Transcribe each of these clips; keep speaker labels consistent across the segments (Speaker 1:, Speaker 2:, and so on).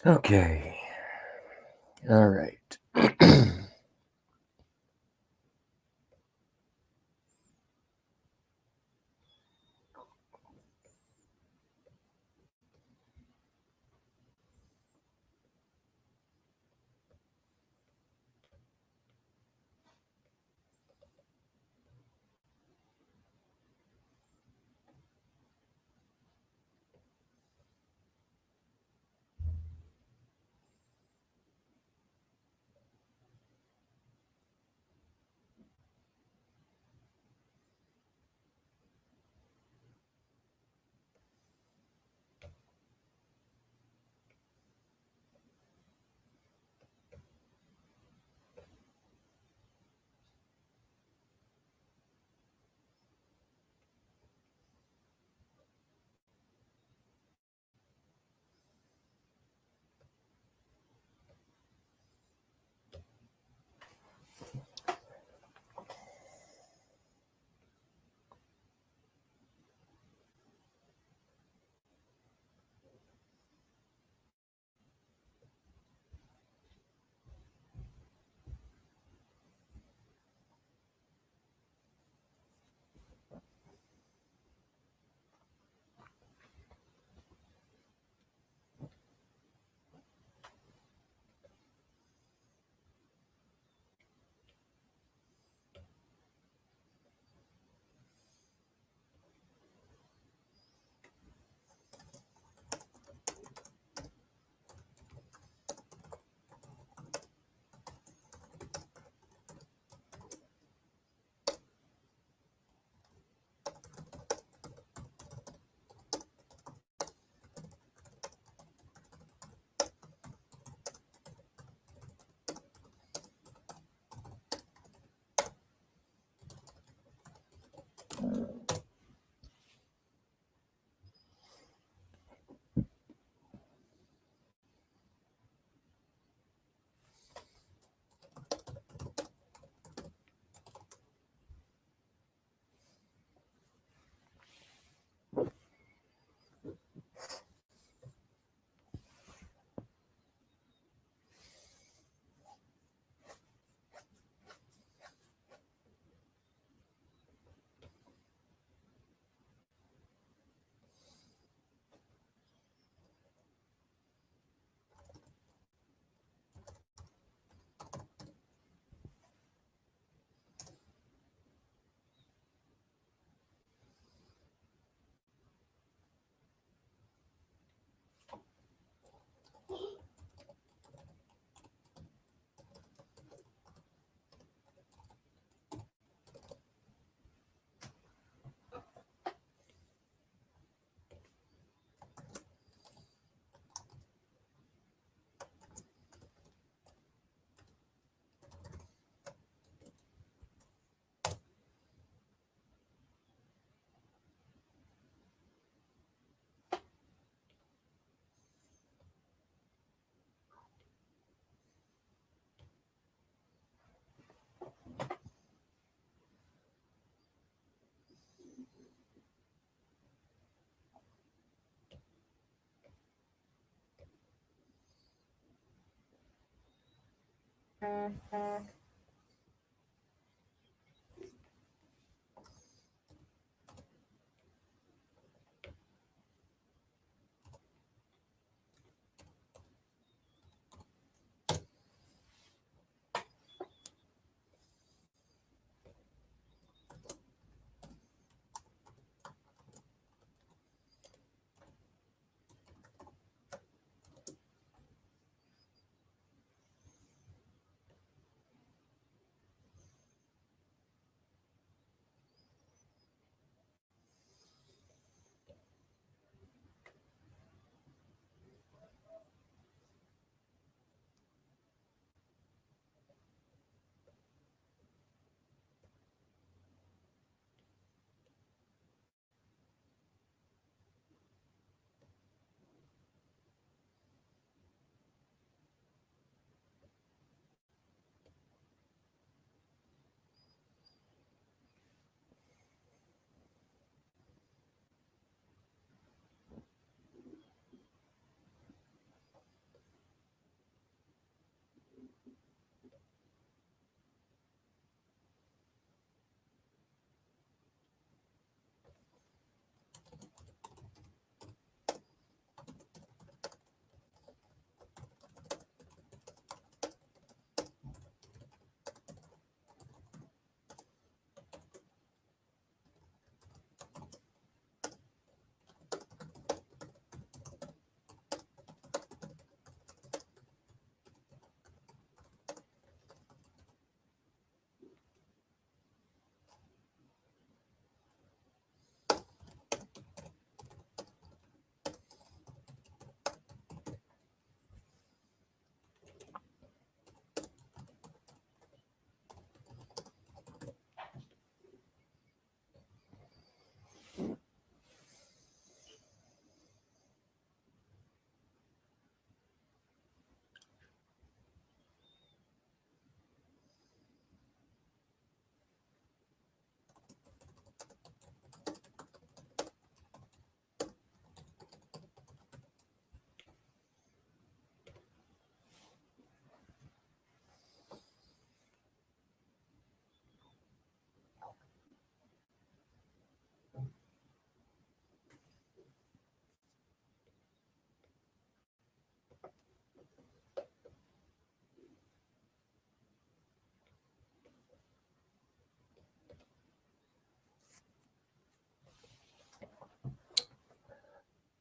Speaker 1: Okay. All right.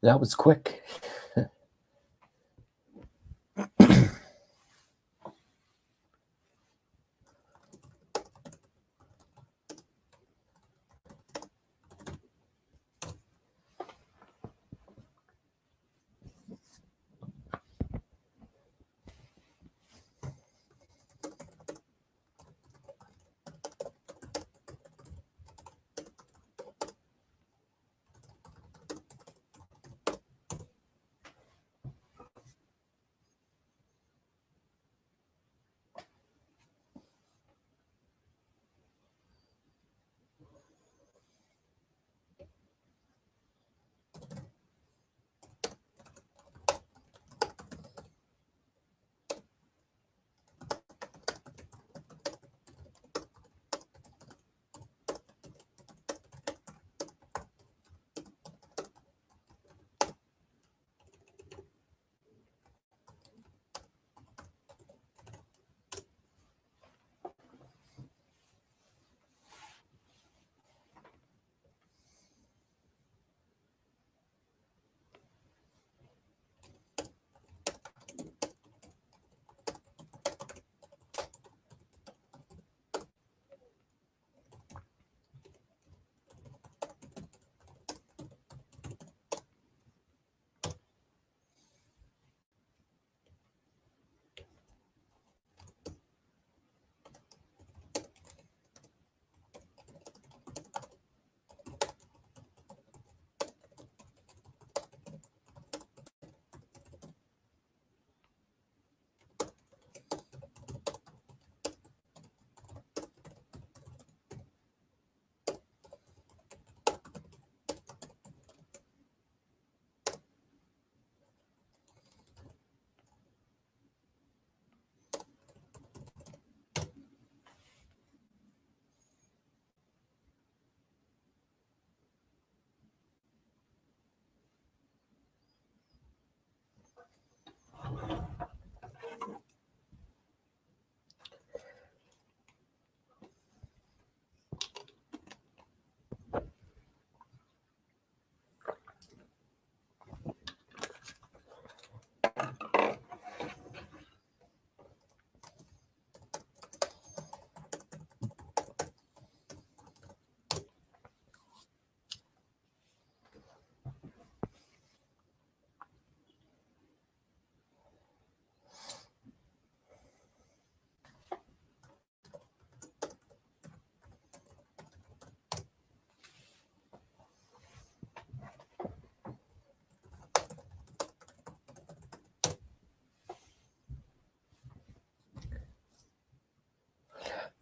Speaker 1: That was quick.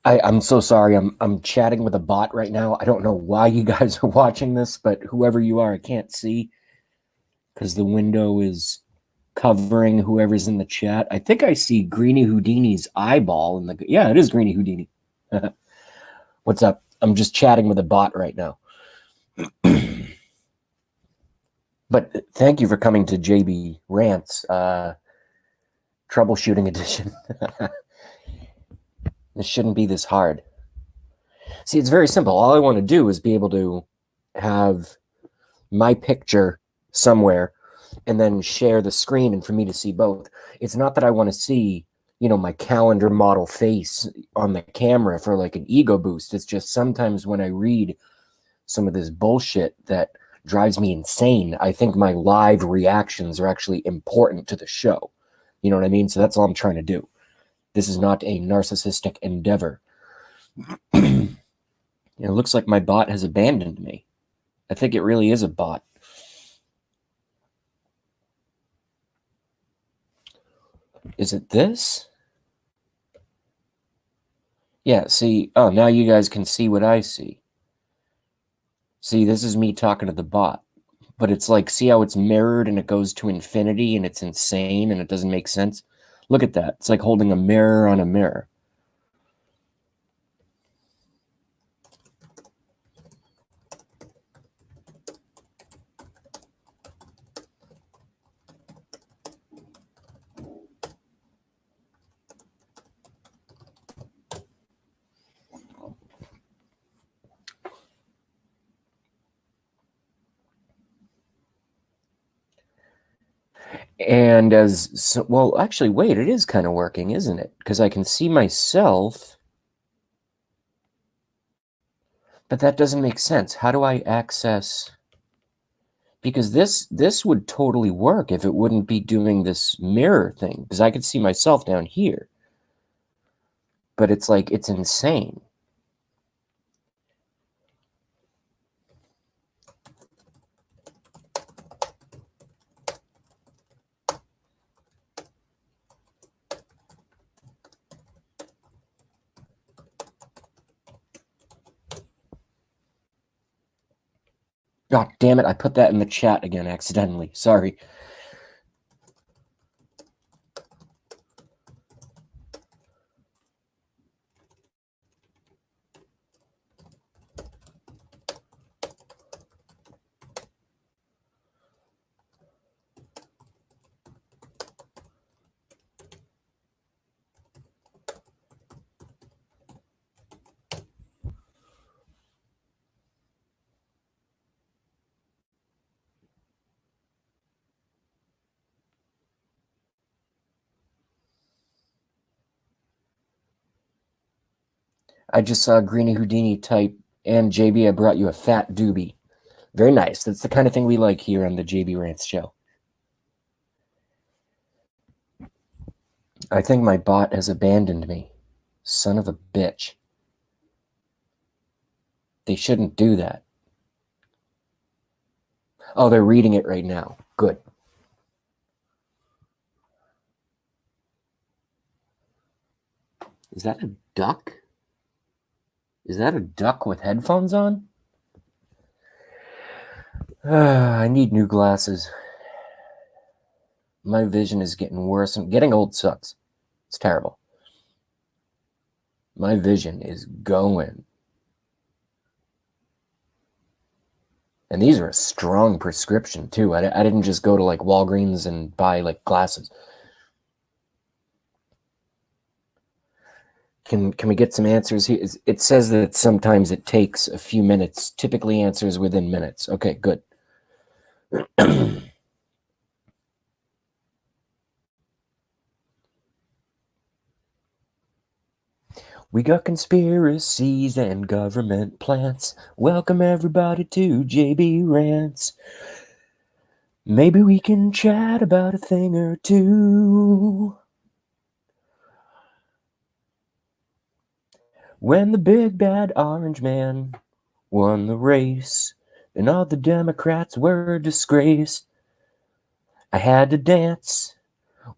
Speaker 1: I'm so sorry. I'm chatting with a bot right now. I don't know why you guys are watching this, but whoever you are, I can't see because the window is covering whoever's in the chat. I think I see Greeny Houdini's eyeball in the. Yeah, it is Greeny Houdini. What's up? I'm just chatting with a bot right now. But thank you for coming to JB Rants Troubleshooting Edition. This shouldn't be this hard. See, it's very simple. All I want to do is be able to have my picture somewhere and then share the screen and for me to see both. It's not that I want to see, my calendar model face on the camera for like an ego boost. It's just sometimes when I read some of this bullshit that drives me insane, I think my live reactions are actually important to the show. You know what I mean? So that's all I'm trying to do. This is not a narcissistic endeavor. It looks like my bot has abandoned me. I think it really is a bot. Is it this? Yeah, see, oh, now you guys can see what I see. See, this is me talking to the bot. But it's like, see how it's mirrored and it goes to infinity and it's insane and it doesn't make sense? Look at that. It's like holding a mirror on a mirror. And well, actually, wait, it is kind of working, isn't it? Because I can see myself, but that doesn't make sense. How do I access? Because this would totally work if it wouldn't be doing this mirror thing, because I could see myself down here. But it's like, it's insane. God damn it, I put that in the chat again accidentally. Sorry. I just saw Greeny Houdini type, and JB, I brought you a fat doobie. Very nice. That's the kind of thing we like here on the JB Rants show. I think my bot has abandoned me. Son of a bitch. They shouldn't do that. Oh, they're reading it right now. Good. Is that a duck? Is that a duck with headphones on? I need new glasses. My vision is getting worse, and getting old sucks. It's terrible. My vision is going. And these are a strong prescription, too. I didn't just go to, like, Walgreens and buy, like, glasses. Can we get some answers here? It says that sometimes it takes a few minutes, typically answers within minutes. Okay, good. We got conspiracies and government plants. Welcome everybody to JB Rants. Maybe we can chat about a thing or two. When the big bad orange man won the race, and all the Democrats were disgraced, I had to dance.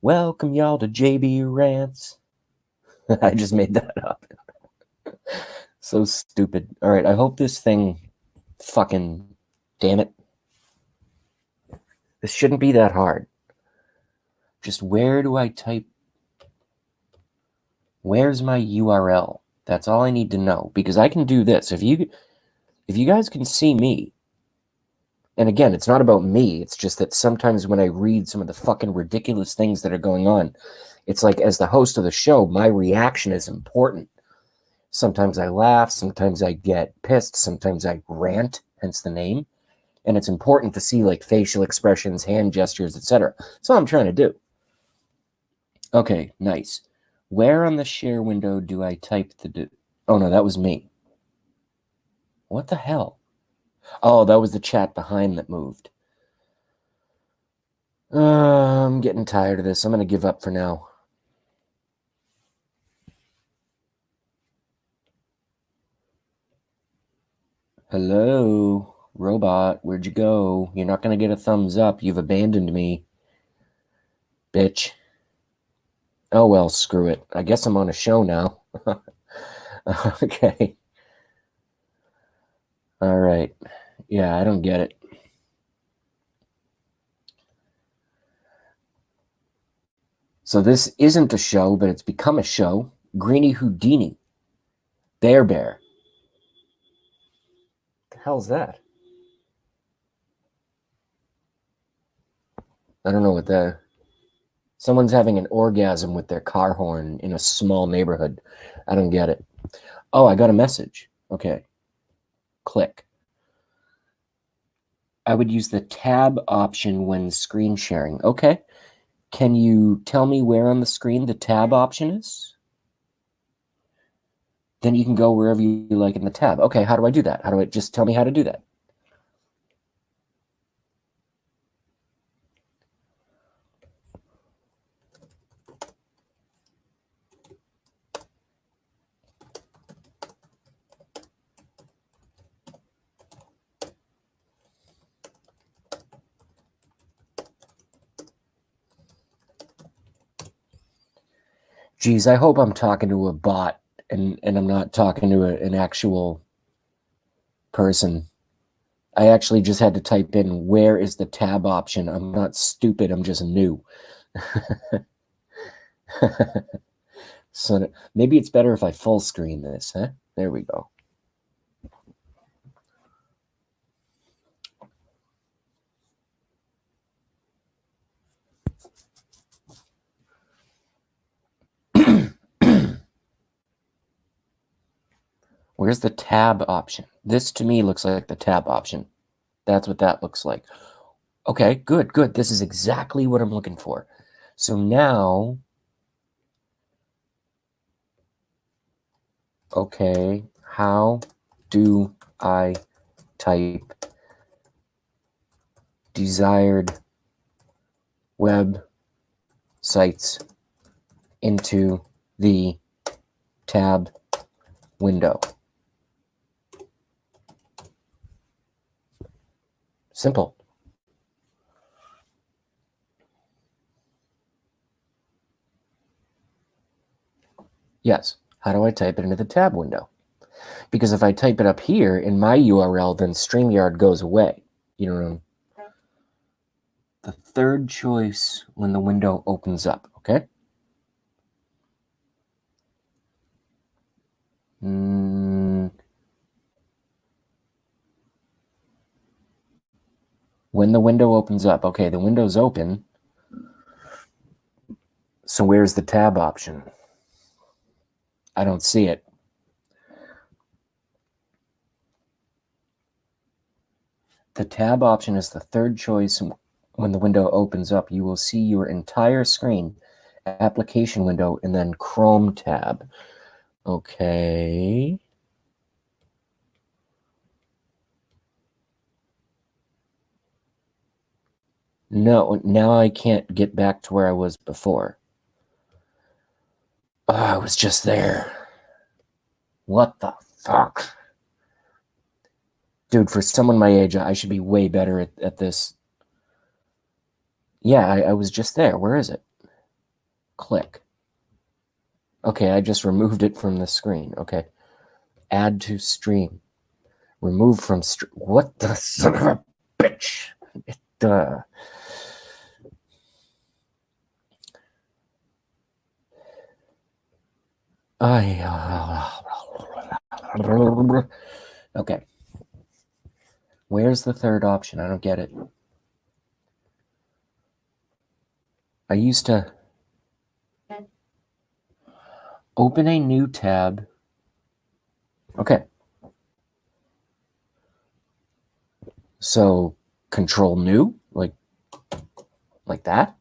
Speaker 1: Welcome y'all to JB Rants. I just made that up. So stupid. All right, I hope this thing fucking... Damn it. This shouldn't be that hard. Just where do I type? Where's my URL? That's all I need to know, because I can do this. If you guys can see me, and again, it's not about me, it's just that sometimes when I read some of the fucking ridiculous things that are going on, it's like, as the host of the show, my reaction is important. Sometimes I laugh, sometimes I get pissed, sometimes I rant, hence the name. And it's important to see, like, facial expressions, hand gestures, etc. That's all I'm trying to do. Okay, nice. Where on the share window do I type the... Oh, no, that was me. What the hell? Oh, that was the chat behind that moved. I'm getting tired of this. I'm going to give up for now. Hello, robot. Where'd you go? You're not going to get a thumbs up. You've abandoned me. Bitch. Oh, well, screw it. I guess I'm on a show now. Okay. All right. Yeah, I don't get it. So this isn't a show, but it's become a show. Greeny Houdini. Bear. What the hell's that? I don't know what that... Someone's having an orgasm with their car horn in a small neighborhood. I don't get it. Oh, I got a message. Okay. Click. I would use the tab option when screen sharing. Okay. Can you tell me where on the screen the tab option is? Then you can go wherever you like in the tab. Okay, how do I do that? How do I just tell me how to do that? Geez, I hope I'm talking to a bot and I'm not talking to an actual person. I actually just had to type in where is the tab option. I'm not stupid, I'm just new. So maybe it's better if I full screen this, huh? There we go. Where's the tab option? This to me looks like the tab option. That's what that looks like. Okay, good, good. This is exactly what I'm looking for. So now, okay, how do I type desired web sites into the tab window? Simple. Yes. How do I type it into the tab window? Because if I type it up here in my URL, then StreamYard goes away. You know what I mean? The third choice when the window opens up, okay? When the window opens up, okay, the window's open. So where's the tab option? I don't see it. The tab option is the third choice when the window opens up. You will see your entire screen, application window, and then Chrome tab. Okay. No, now I can't get back to where I was before. Oh, I was just there. What the fuck? Dude, for someone my age, I should be way better at this. Yeah, I was just there. Where is it? Click. Okay, I just removed it from the screen. Okay. Add to stream. Remove from stream. What the son of a bitch? Okay. Where's the third option? I don't get it. I used to open a new tab. Okay. So control new, like that.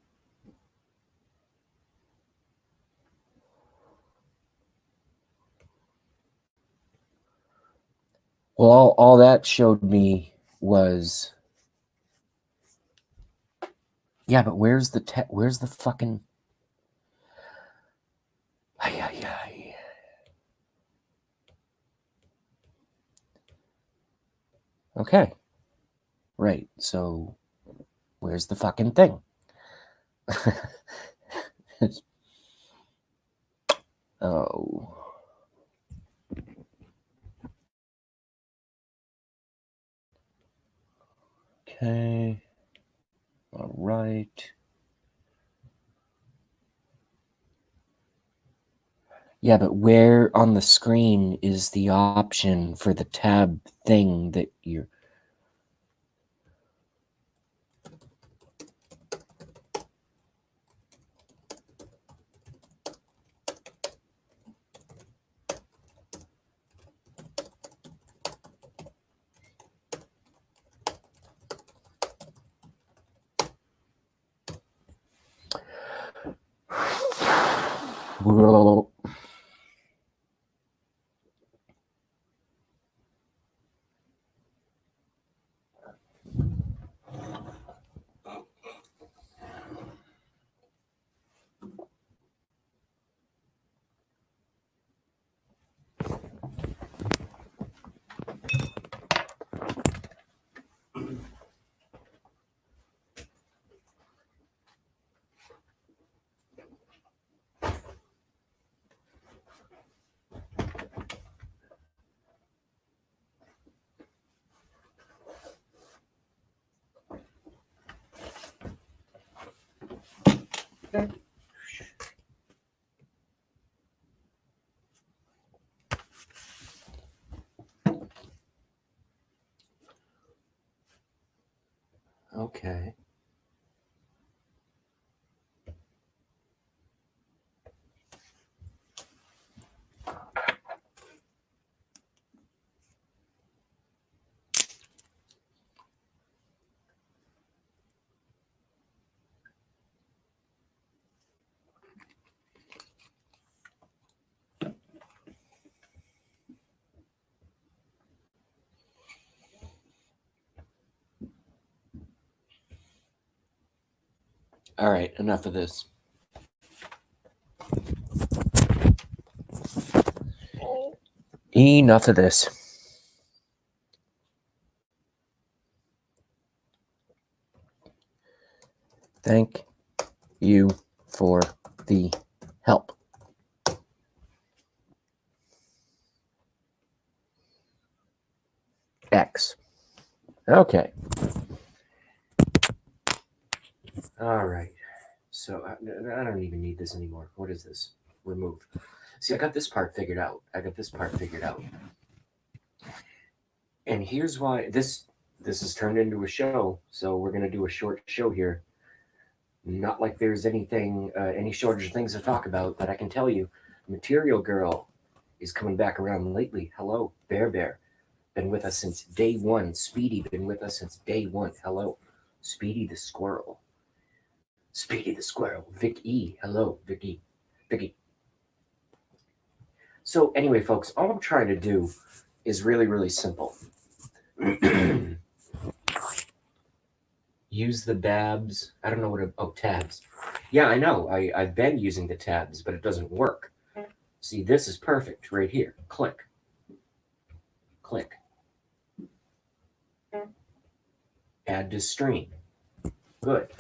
Speaker 1: Well, all that showed me was, yeah, but where's the fucking? Okay, right. So where's the fucking thing? Oh. Okay. All right. Yeah, but where on the screen is the option for the tab thing that you're... Okay. All right, enough of this. Enough of this. Thank you for the help. X. Okay. All right. So I don't even need this anymore. What is this? Remove. See, I got this part figured out. And here's why this has turned into a show. So we're gonna do a short show here. Not like there's anything, any shortage of things to talk about, but I can tell you, Material Girl is coming back around lately. Hello, Bear. Been with us since day one. Speedy, been with us since day one. Hello, Speedy the Squirrel. Vic E. Hello, Vicky. So anyway, folks, all I'm trying to do is really, really simple. Use the babs. I don't know what tabs. Yeah, I know. I've been using the tabs, but it doesn't work. See, this is perfect right here. Click. Add to stream. Good.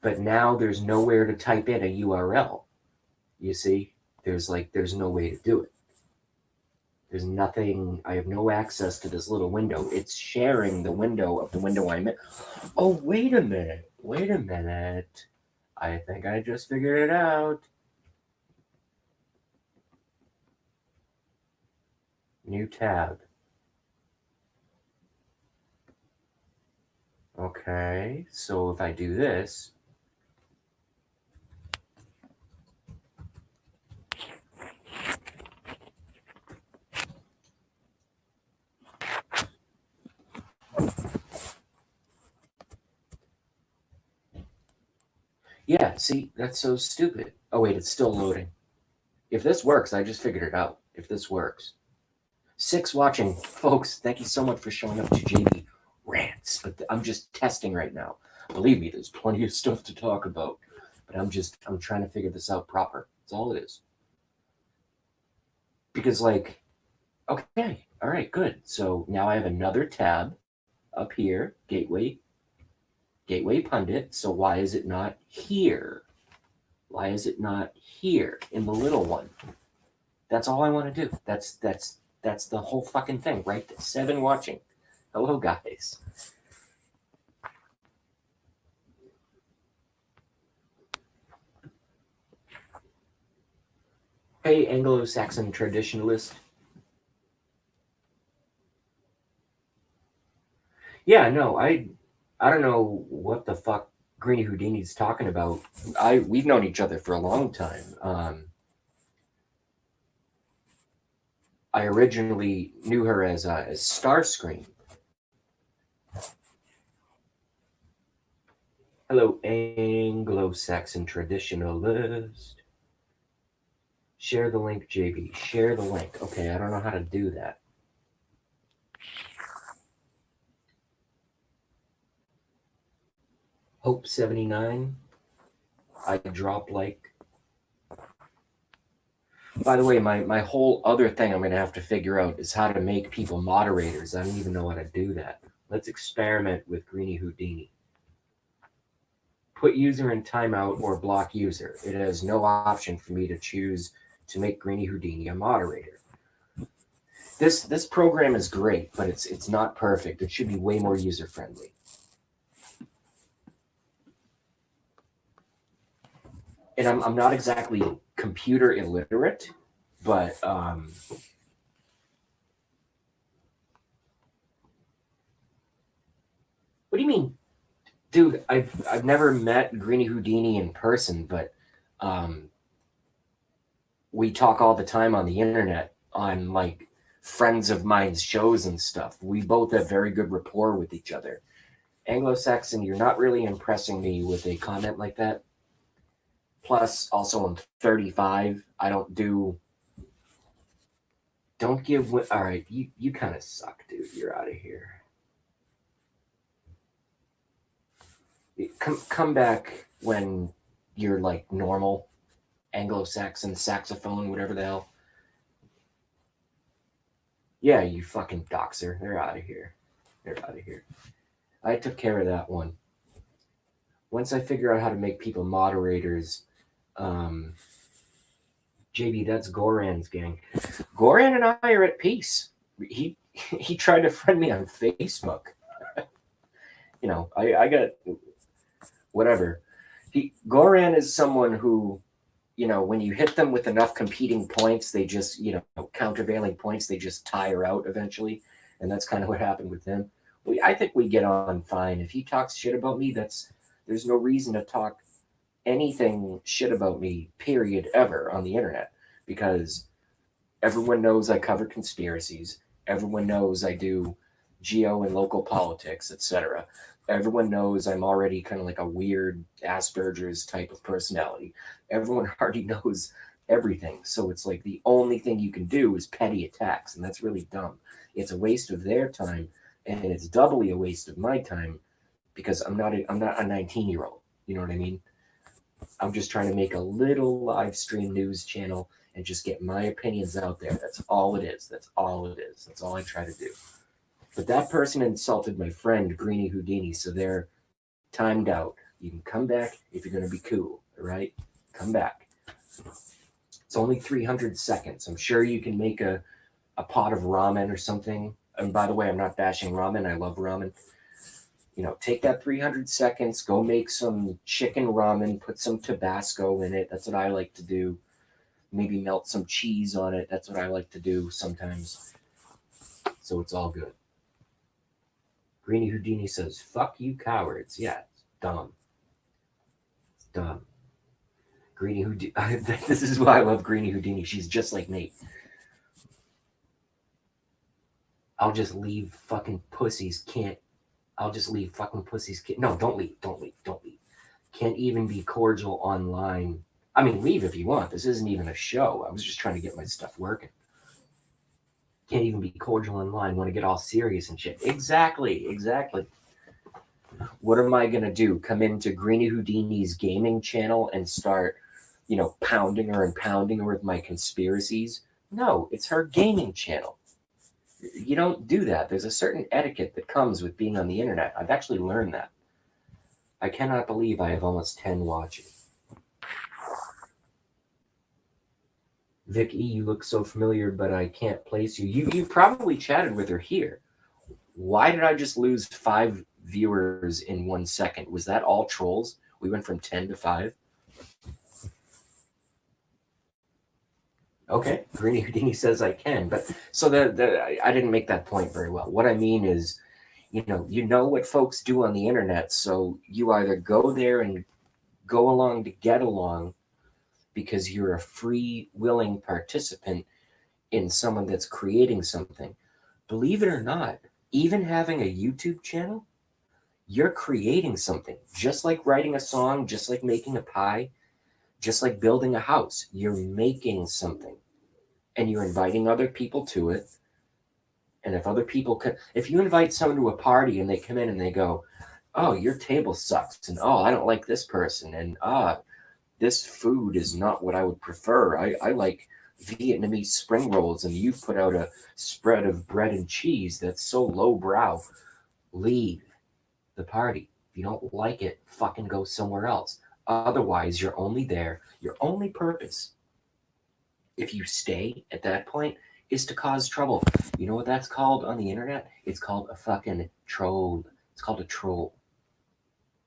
Speaker 1: But now there's nowhere to type in a URL. You see? There's no way to do it. There's nothing. I have no access to this little window. It's sharing the window of the window I'm in. Oh, wait a minute. I think I just figured it out. New tab. Okay, so if I do this, yeah, see, that's so stupid. Oh, wait, it's still loading. If this works, I just figured it out. If this works. 6 watching. Folks, thank you so much for showing up to JB Rants. But I'm just testing right now. Believe me, there's plenty of stuff to talk about. But I'm trying to figure this out proper. That's all it is. Because, okay, all right, good. So now I have another tab up here, Gateway Pundit. So why is it not here? Why is it not here in the little one? That's all I want to do. That's the whole fucking thing, right? 7 watching. Hello, guys. Hey, Anglo-Saxon traditionalist. Yeah, no, I don't know what the fuck Greeny Houdini's talking about. We've known each other for a long time. I originally knew her as Starscream. Hello, Anglo-Saxon traditionalist. Share the link, JB. Share the link. Okay, I don't know how to do that. Hope 79. I drop like. By the way, my whole other thing I'm going to have to figure out is how to make people moderators. I don't even know how to do that. Let's experiment with Greeny Houdini. Put user in timeout or block user. It has no option for me to choose to make Greeny Houdini a moderator. This program is great, but it's not perfect. It should be way more user friendly. And I'm not exactly computer illiterate, but what do you mean, dude? I've never met Greeny Houdini in person, but we talk all the time on the internet on like friends of mine's shows and stuff. We both have very good rapport with each other. Anglo-Saxon, you're not really impressing me with a comment like that. Plus, also I'm 35. I don't do. Don't give. All right, you kind of suck, dude. You're out of here. Come back when you're like normal. Anglo-Saxon saxophone, whatever the hell. Yeah, you fucking doxer. They're out of here. They're out of here. I took care of that one. Once I figure out how to make people moderators, JB, that's Goran's gang. Goran and I are at peace. He tried to friend me on Facebook. You know, I got whatever. Goran is someone who, you know, when you hit them with enough competing points, they just, you know, countervailing points, they just tire out eventually. And that's kind of what happened with him. I think we get on fine. If he talks shit about me, there's no reason to talk anything shit about me, period, ever on the internet, because everyone knows I cover conspiracies. Everyone knows I do geo and local politics, etc. Everyone knows I'm already kind of like a weird Asperger's type of personality. Everyone already knows everything. So it's like the only thing you can do is petty attacks, and that's really dumb. It's a waste of their time, and it's doubly a waste of my time because I'm not a 19-year-old. You know what I mean? I'm just trying to make a little live stream news channel and just get my opinions out there. That's all it is. That's all it is. That's all I try to do. But that person insulted my friend Greeny Houdini, so they're timed out. You can come back if you're going to be cool, all right? Come back. It's only 300 seconds. I'm sure you can make a pot of ramen or something. And by the way, I'm not bashing ramen. I love ramen. You know, take that 300 seconds, go make some chicken ramen, put some Tabasco in it. That's what I like to do. Maybe melt some cheese on it. That's what I like to do sometimes. So it's all good. Greeny Houdini says, fuck you cowards. Yeah, it's dumb. It's dumb. Greeny Houdini. This is why I love Greeny Houdini. She's just like me. I'll just leave fucking pussies can't. I'll just leave fucking pussies can't. No, don't leave. Don't leave. Don't leave. Can't even be cordial online. I mean, leave if you want. This isn't even a show. I was just trying to get my stuff working. Can't even be cordial online. Want to get all serious and shit. Exactly. Exactly. What am I going to do? Come into Greeny Houdini's gaming channel and start, you know, pounding her and pounding her with my conspiracies? No, it's her gaming channel. You don't do that. There's a certain etiquette that comes with being on the internet. I've actually learned that. I cannot believe I have almost 10 watching. Vic E, you look so familiar, but I can't place you. You probably chatted with her here. Why did I just lose 5 viewers in 1 second? Was that all trolls? We went from 10 to 5. Okay, Greeny Houdini says I can, but so I didn't make that point very well. What I mean is, you know what folks do on the internet, so you either go there and go along to get along because you're a free, willing participant in someone that's creating something. Believe it or not, even having a YouTube channel, you're creating something. Just like writing a song, just like making a pie, Just like building a house, you're making something and you're inviting other people to it. And if other people could, if you invite someone to a party and they come in and they go, oh, your table sucks, and oh, I don't like this person, and this food is not what I would prefer. I like Vietnamese spring rolls, and you've put out a spread of bread and cheese that's so lowbrow. Leave the party. If you don't like it, fucking go somewhere else. Otherwise, you're only there. Your only purpose, if you stay at that point, is to cause trouble. You know what that's called on the internet? It's called a fucking troll. It's called a troll.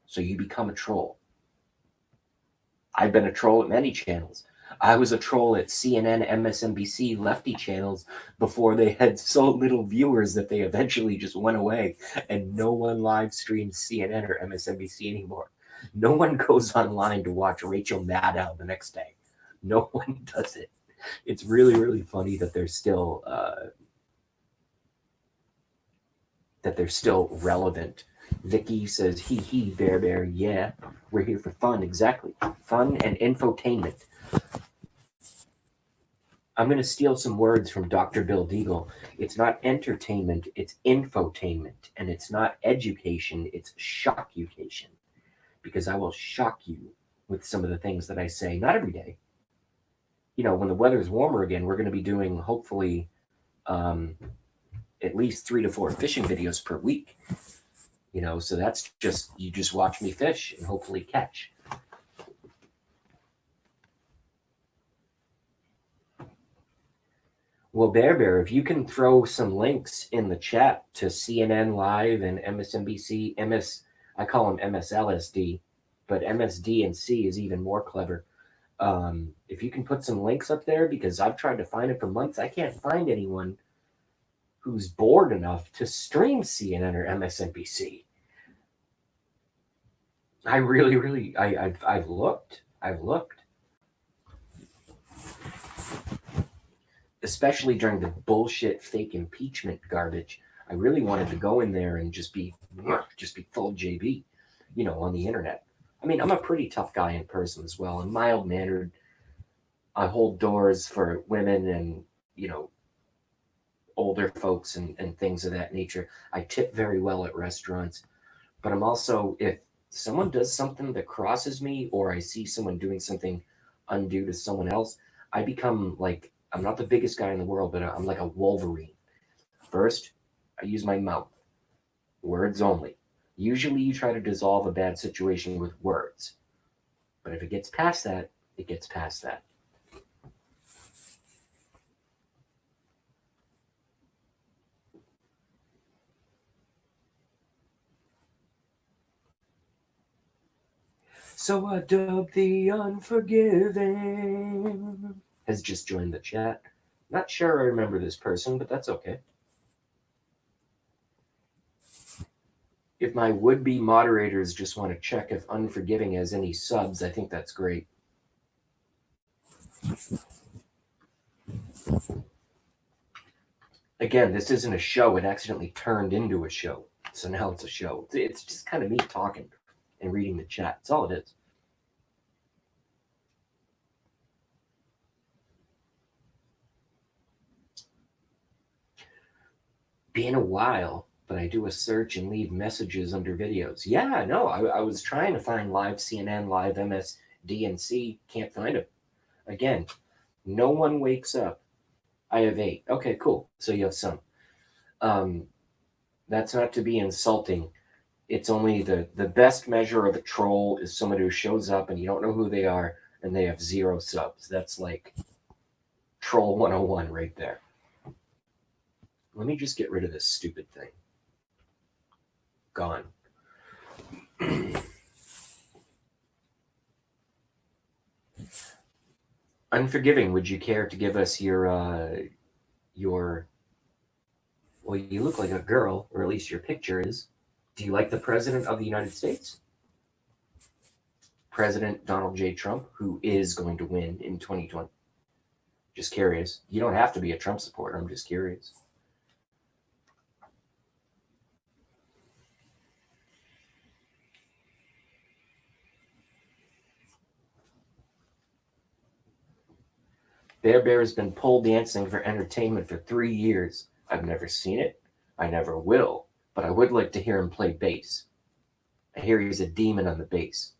Speaker 1: So you become a troll. I've been a troll at many channels. I was a troll at CNN, MSNBC, lefty channels before they had so little viewers that they eventually just went away and no one live streams CNN or MSNBC anymore. No one goes online to watch Rachel Maddow the next day. No one does it. It's really, really funny that they're still relevant. Vicky says, hee, bear, yeah. We're here for fun, exactly. Fun and infotainment. I'm going to steal some words from Dr. Bill Deagle. It's not entertainment, it's infotainment. And it's not education, it's shockucation. Because I will shock you with some of the things that I say. Not every day. You know, when the weather's warmer again, we're going to be doing, hopefully, at least 3 to 4 fishing videos per week. You know, so that's just, you just watch me fish and hopefully catch. Well, Bear, if you can throw some links in the chat to CNN Live and MSNBC, I call them MSLSD, but MSD and C is even more clever. If you can put some links up there, because I've tried to find it for months, I can't find anyone who's bored enough to stream CNN or MSNBC. I really, I've looked. Especially during the bullshit fake impeachment garbage. I really wanted to go in there and just be full JB, you know, on the internet. I mean, I'm a pretty tough guy in person as well. I'm mild mannered. I hold doors for women and, you know, older folks and things of that nature. I tip very well at restaurants, but I'm also, if someone does something that crosses me or I see someone doing something undue to someone else, I become like, I'm not the biggest guy in the world, but I'm like a Wolverine. First, I use my mouth. Words only. Usually you try to dissolve a bad situation with words. But if it gets past that, it gets past that. So I dub the Unforgiving has just joined the chat. Not sure I remember this person, but that's okay. If my would-be moderators just want to check if Unforgiving has any subs, I think that's great. Again, this isn't a show. It accidentally turned into a show. So now it's a show. It's just kind of me talking and reading the chat. That's all it is. Been a while, but I do a search and leave messages under videos. Yeah, no, I was trying to find live CNN, live MSDNC. Can't find them. Again, no one wakes up. I have 8. Okay, cool. So you have some. That's not to be insulting. It's only the best measure of a troll is someone who shows up and you don't know who they are and they have 0 subs. That's like troll 101 right there. Let me just get rid of this stupid thing. Gone. Unforgiving, would you care to give us your well, you look like a girl, or at least your picture is. Do you like the President of the United States? President Donald J. Trump, who is going to win in 2020. Just curious. You don't have to be a Trump supporter. I'm just curious. Bear has been pole dancing for entertainment for 3 years. I've never seen it. I never will. But I would like to hear him play bass. I hear he's a demon on the bass.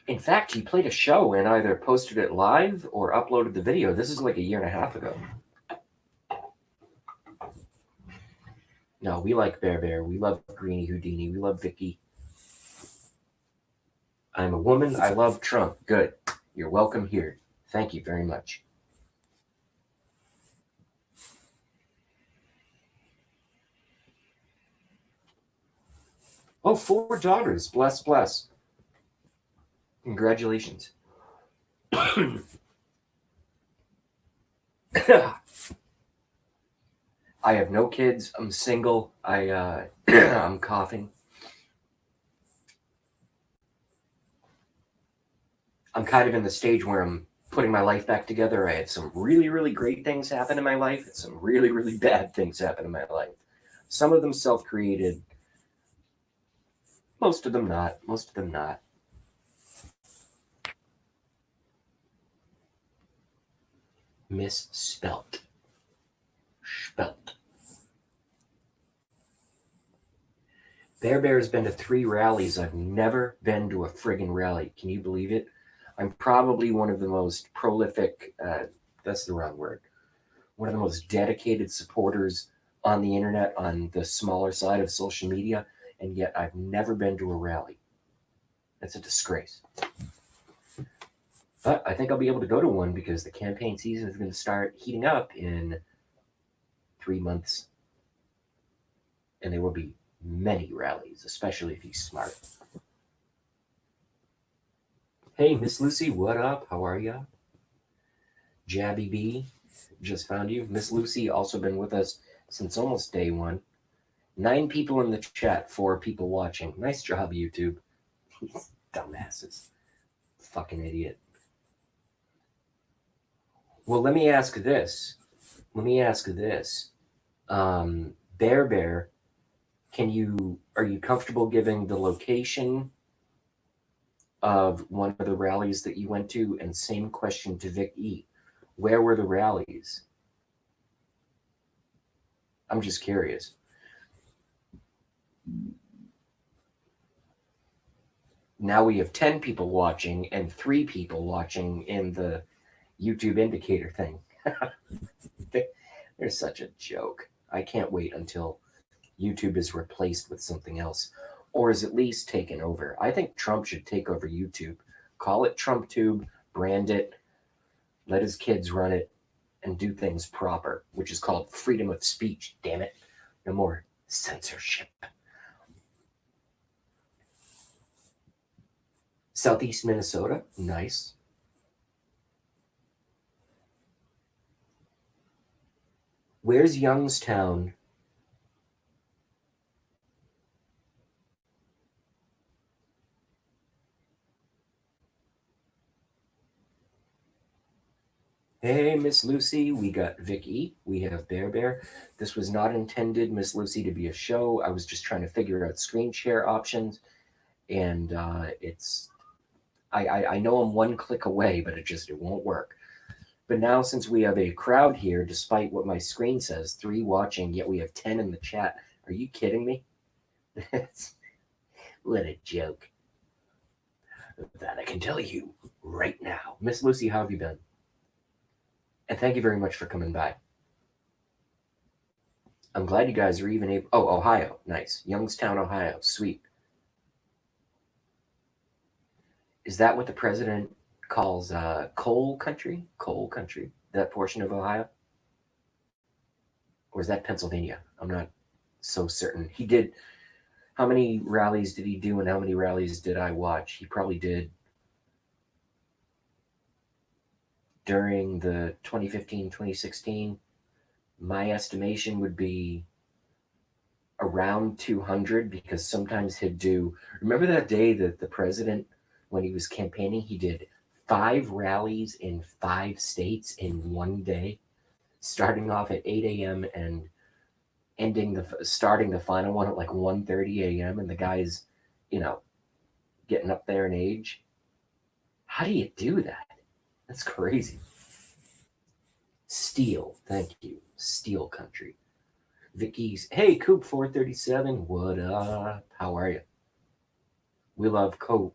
Speaker 1: In fact, he played a show and either posted it live or uploaded the video. This is like a year and a half ago. No, we like Bear. We love Greenie Houdini. We love Vicky. I'm a woman. I love Trump. Good. You're welcome here. Thank you very much. Oh, 4 daughters. Bless, bless. Congratulations. I have no kids. I'm single. I'm coughing. I'm kind of in the stage where I'm putting my life back together. I had some really, really great things happen in my life, and some really, really bad things happen in my life. Some of them self-created. Most of them not. Most of them not. Misspelt. Spelt. Bear has been to 3 rallies. I've never been to a friggin' rally. Can you believe it? I'm probably one of the most prolific, that's the wrong word, one of the most dedicated supporters on the internet, on the smaller side of social media, and yet I've never been to a rally. That's a disgrace. But I think I'll be able to go to one because the campaign season is going to start heating up in 3 months. And there will be many rallies, especially if he's smart. Hey, Miss Lucy, what up? How are ya? Jabby B, just found you. Miss Lucy, also been with us since almost day one. 9 people in the chat, 4 people watching. Nice job, YouTube. Dumbasses. Fucking idiot. Well, let me ask this. Bear, are you comfortable giving the location of one of the rallies that you went to? And same question to Vic E. Where were the rallies? I'm just curious. Now we have 10 people watching and 3 people watching in the YouTube indicator thing. They're such a joke. I can't wait until YouTube is replaced with something else, or is at least taken over. I think Trump should take over YouTube. Call it TrumpTube, brand it, let his kids run it, and do things proper, which is called freedom of speech, damn it. No more censorship. Southeast Minnesota, nice. Where's Youngstown? Hey, Miss Lucy, we got Vicky, we have Bear. This was not intended, Miss Lucy, to be a show. I was just trying to figure out screen share options, and I know I'm one click away, but it won't work. But now, since we have a crowd here, despite what my screen says, 3 watching, yet we have 10 in the chat. Are you kidding me? What a joke. That I can tell you right now. Miss Lucy, how have you been? And thank you very much for coming by. I'm glad you guys are even able... Oh, Ohio. Nice. Youngstown, Ohio. Sweet. Is that what the president calls coal country? Coal country? That portion of Ohio? Or is that Pennsylvania? I'm not so certain. He did... How many rallies did he do and how many rallies did I watch? He probably did during the 2015, 2016. My estimation would be around 200, because sometimes he'd do... Remember that day that the president, when he was campaigning, he did 5 rallies in 5 states in one day, starting off at 8 a.m. and starting the final one at like 1:30 a.m. and the guy's, getting up there in age. How do you do that? That's crazy. Steel, thank you. Steel country. Vicky's, hey, Coop 437, what up? How are you? We love Coop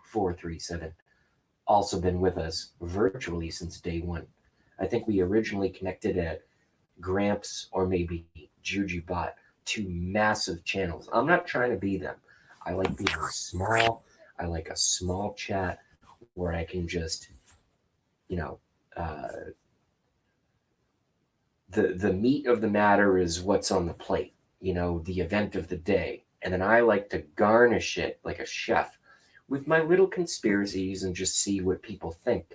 Speaker 1: 437. Also been with us virtually since day one. I think we originally connected at Gramps or maybe Juju Bot, two massive channels. I'm not trying to be them. I like being small. I like a small chat where I can just, you know, uh, the meat of the matter is what's on the plate, the event of the day. And then I like to garnish it like a chef with my little conspiracies and just see what people think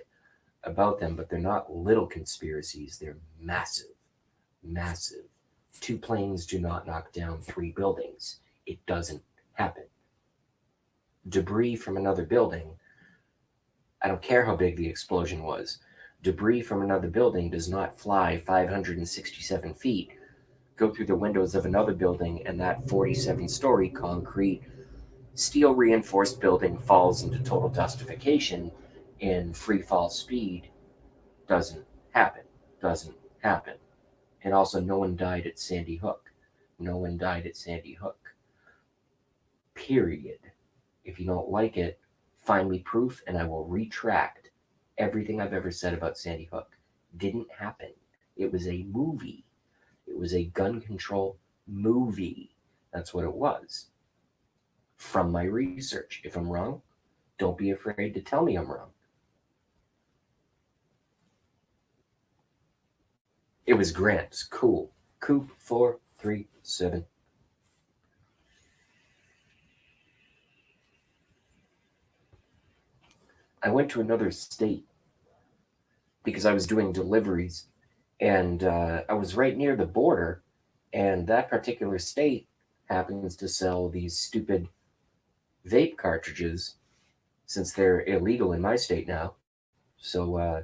Speaker 1: about them. But they're not little conspiracies, they're massive, massive. Two planes do not knock down three buildings. It doesn't happen. Debris from another building, I don't care how big the explosion was. Debris from another building does not fly 567 feet, go through the windows of another building, and that 47-story concrete, steel reinforced building falls into total dustification in free fall speed. Doesn't happen. Doesn't happen. And also, no one died at Sandy Hook. No one died at Sandy Hook. Period. If you don't like it, find me proof and I will retract everything I've ever said about Sandy Hook. Didn't happen. It was a movie. It was a gun control movie. That's what it was. From my research. If I'm wrong, don't be afraid to tell me I'm wrong. It was Gramps. Cool. Coop 437. I went to another state because I was doing deliveries, and I was right near the border, and that particular state happens to sell these stupid vape cartridges since they're illegal in my state now. So I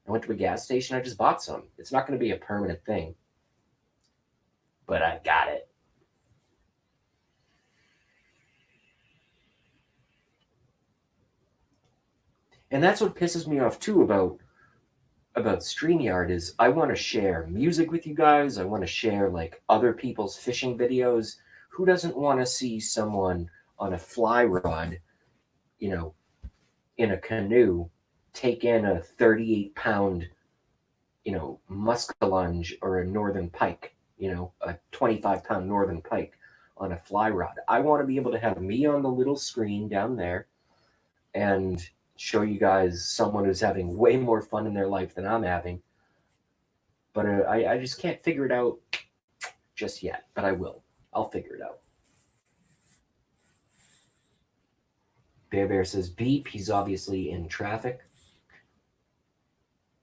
Speaker 1: went to a gas station. I just bought some. It's not going to be a permanent thing, but I got it. And that's what pisses me off too about StreamYard is I want to share music with you guys. I want to share like other people's fishing videos. Who doesn't want to see someone on a fly rod, in a canoe, take in a 38-pound, muskellunge or a northern pike, a 25-pound northern pike on a fly rod. I want to be able to have me on the little screen down there and show you guys someone who's having way more fun in their life than I'm having. But I just can't figure it out just yet, but I will. I'll figure it out. Bear says beep. He's obviously in traffic.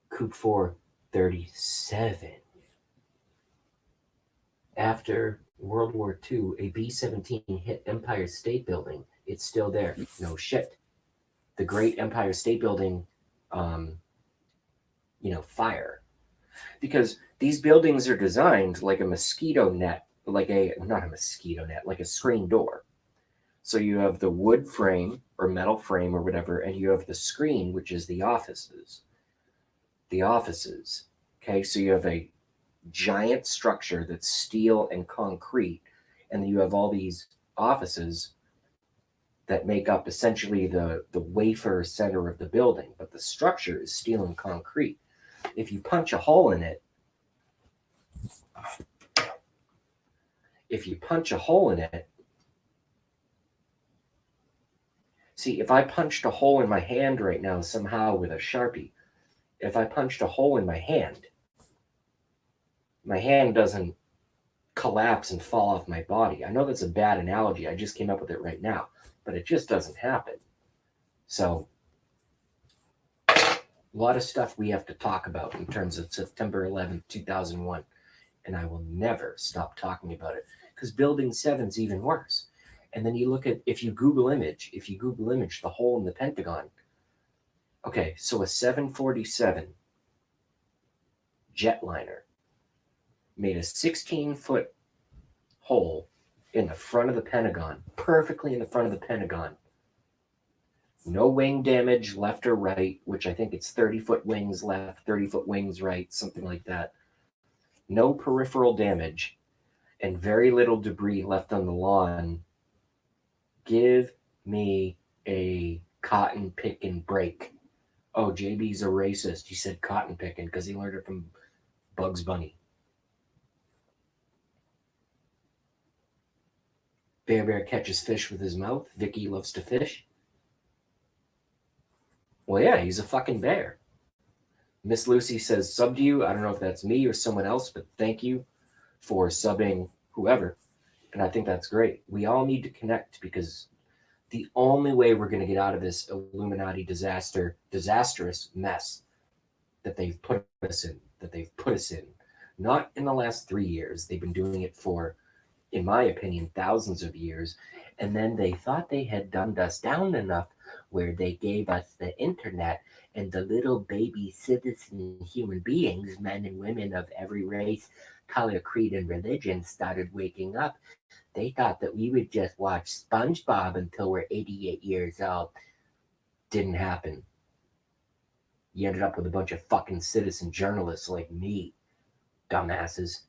Speaker 1: Coop 437. After World War II, a B-17 hit Empire State Building. It's still there. No shit. The Great Empire State Building, fire. Because these buildings are designed like a mosquito net, like a screen door. So you have the wood frame or metal frame or whatever, and you have the screen, which is the offices. The offices. Okay, so you have a giant structure that's steel and concrete, and then you have all these offices that make up essentially the wafer center of the building, but the structure is steel and concrete. If you punch a hole in it, see, if I punched a hole in my hand right now somehow with a Sharpie, if I punched a hole in my hand doesn't collapse and fall off my body. I know that's a bad analogy. I just came up with it right now, but it just doesn't happen. So a lot of stuff we have to talk about in terms of September 11th, 2001, and I will never stop talking about it because Building 7's even worse. And then you look at, if you Google image the hole in the Pentagon. Okay, so a 747 jetliner made a 16-foot hole in the front of the Pentagon, perfectly in the front of the Pentagon, No wing damage left or right, which I think it's 30-foot wings left, 30-foot wings right, something like that. No peripheral damage, and very little debris left on the lawn. Give me a cotton picking break. Oh, JB's a racist. He said cotton picking because he learned it from Bugs Bunny. Bear catches fish with his mouth. Vicky loves to fish. Well, yeah, he's a fucking bear. Miss Lucy says, sub to you. I don't know if that's me or someone else, but thank you for subbing whoever. And I think that's great. We all need to connect because the only way we're going to get out of this Illuminati disastrous mess that they've put us in, not in the last 3 years. They've been doing it for, in my opinion, thousands of years. And then they thought they had dumbed us down enough where they gave us the internet, and the little baby citizen human beings, men and women of every race, color, creed, and religion, started waking up. They thought that we would just watch SpongeBob until we're 88 years old. Didn't happen. You ended up with a bunch of fucking citizen journalists like me, dumbasses.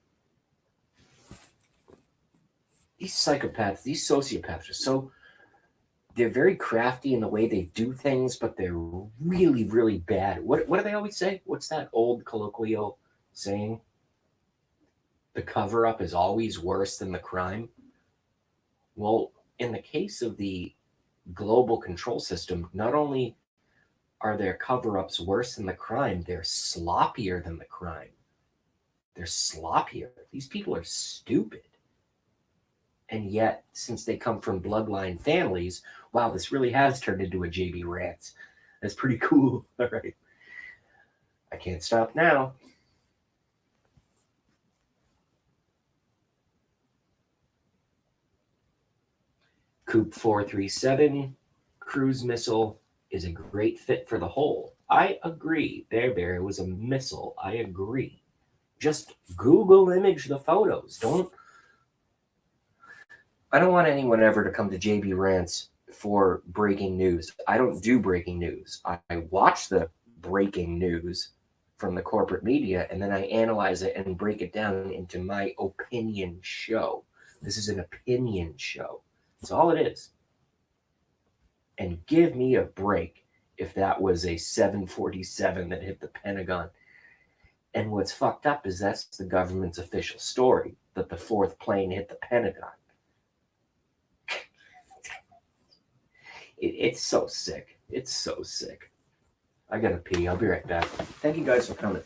Speaker 1: These psychopaths, these sociopaths are so, they're very crafty in the way they do things, but they're really, really bad. What do they always say? What's that old colloquial saying? The cover up is always worse than the crime. Well, in the case of the global control system, not only are their cover ups worse than the crime, they're sloppier than the crime. They're sloppier. These people are stupid. And yet, since they come from bloodline families, wow, this really has turned into a JB Rants. That's pretty cool. All right. I can't stop now. Coop 437, cruise missile is a great fit for the hole. I agree. Bear was a missile. I agree. Just Google image the photos. I don't want anyone ever to come to JB Rants for breaking news. I don't do breaking news. I watch the breaking news from the corporate media, and then I analyze it and break it down into my opinion show. This is an opinion show. That's all it is. And give me a break if that was a 747 that hit the Pentagon. And what's fucked up is that's the government's official story, that the fourth plane hit the Pentagon. It's so sick. It's so sick. I gotta pee. I'll be right back. Thank you guys for coming.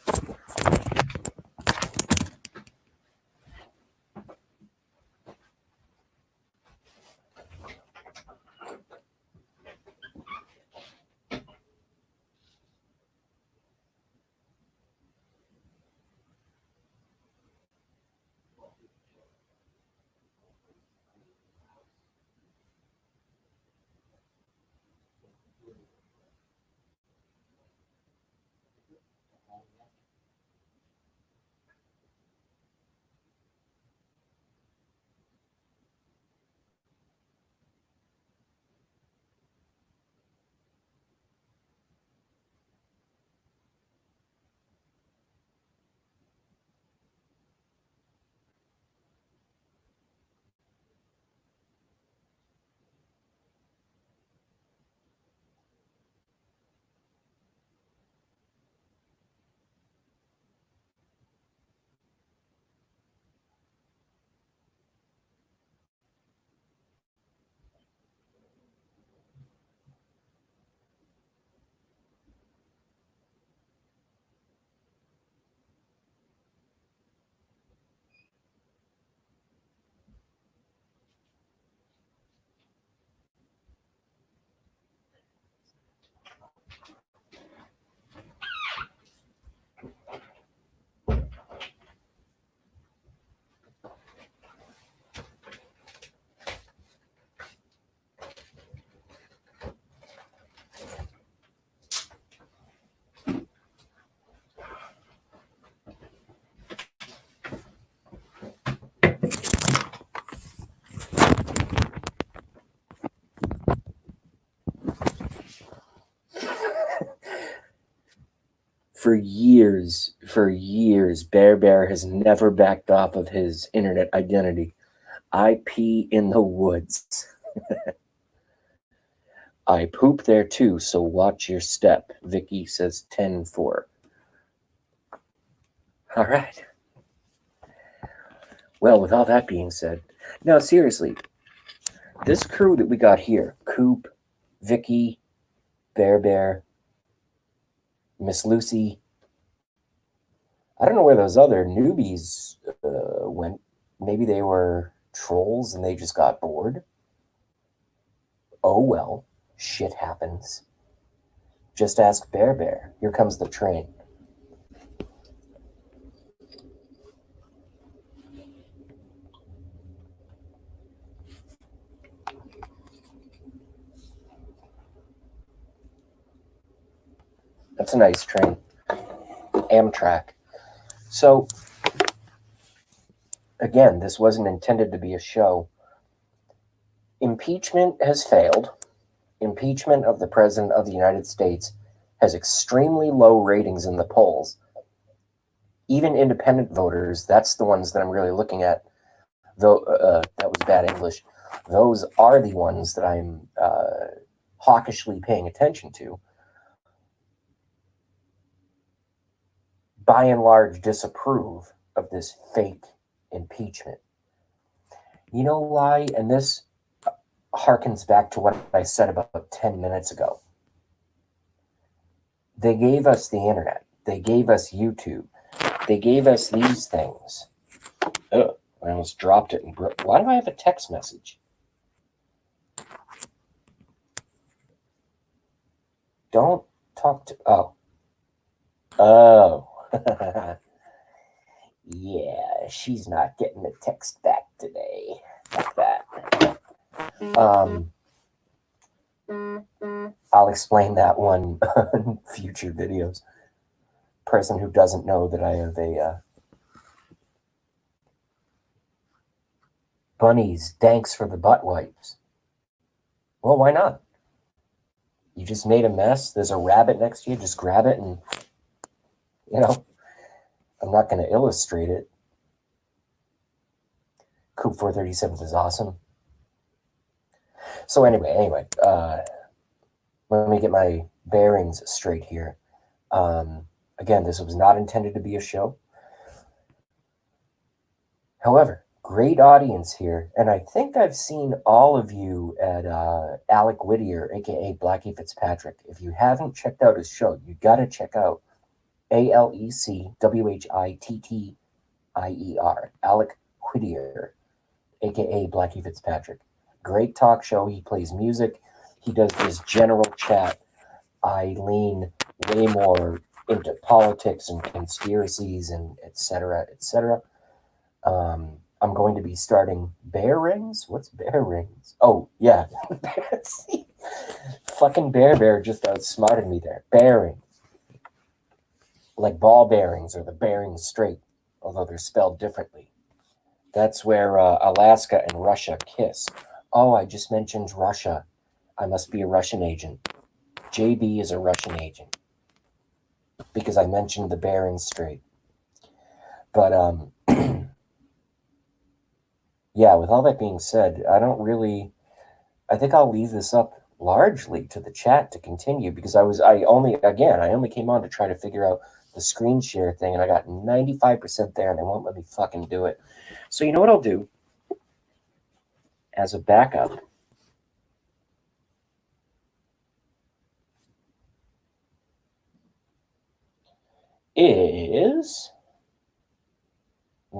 Speaker 1: For years, Bear Bear has never backed off of his internet identity. I pee in the woods. I poop there too, so watch your step. Vicky says 10-4. All right. Well, with all that being said, now seriously, this crew that we got here, Coop, Vicky, Bear, Miss Lucy, I don't know where those other newbies went. Maybe they were trolls and they just got bored. Oh well, shit happens. Just ask Bear. Here comes the train. That's a nice train. Amtrak. So, again, this wasn't intended to be a show. Impeachment has failed. Impeachment of the President of the United States has extremely low ratings in the polls. Even independent voters, that's the ones that I'm really looking at, though that was bad English, those are the ones that I'm hawkishly paying attention to, by and large disapprove of this fake impeachment. You know why? And this harkens back to what I said about 10 minutes ago. They gave us the internet. They gave us YouTube. They gave us these things. Ugh, I almost dropped it and broke. Why do I have a text message? Don't talk to... Oh. Yeah, she's not getting a text back today. Like that. I'll explain that one in future videos. Person who doesn't know that I have a... Bunnies, thanks for the butt wipes. Well, why not? You just made a mess. There's a rabbit next to you. Just grab it and, I'm not going to illustrate it. Coop 437 is awesome. So anyway, let me get my bearings straight here. Again, this was not intended to be a show. However, great audience here, and I think I've seen all of you at Alec Whittier, aka Blackie Fitzpatrick. If you haven't checked out his show, you got to check out AlecWhittier, Alec Whittier, aka Blackie Fitzpatrick. Great talk show. He plays music. He does this general chat. I lean way more into politics and conspiracies and etc. I'm going to be starting Bear Rings. What's Bear Rings? Oh, yeah. Fucking Bear just outsmarted me there. Bearings. Like ball bearings or the bearings straight, although they're spelled differently. That's where Alaska and Russia kiss. Oh, I just mentioned Russia. I must be a Russian agent. JB is a Russian agent. Because I mentioned the Bering Strait. But, yeah, with all that being said, I think I'll leave this up largely to the chat to continue, because I only came on to try to figure out the screen share thing, and I got 95% there, and they won't let me fucking do it. So you know what I'll do? As a backup, we'll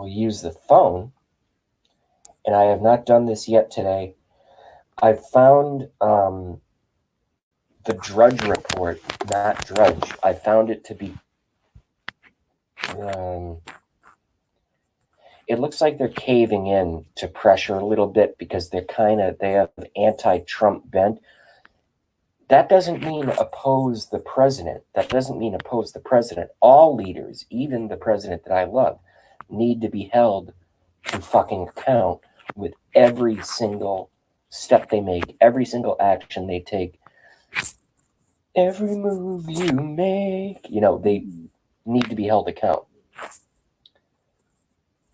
Speaker 1: use the phone, and I have not done this yet today. I found the Drudge report, not Drudge. I found it to be it looks like they're caving in to pressure a little bit because they have anti-Trump bent. That doesn't mean oppose the president. All leaders, even the president that I love, need to be held to fucking account with every single step they make, every single action they take, every move you make. need to be held account.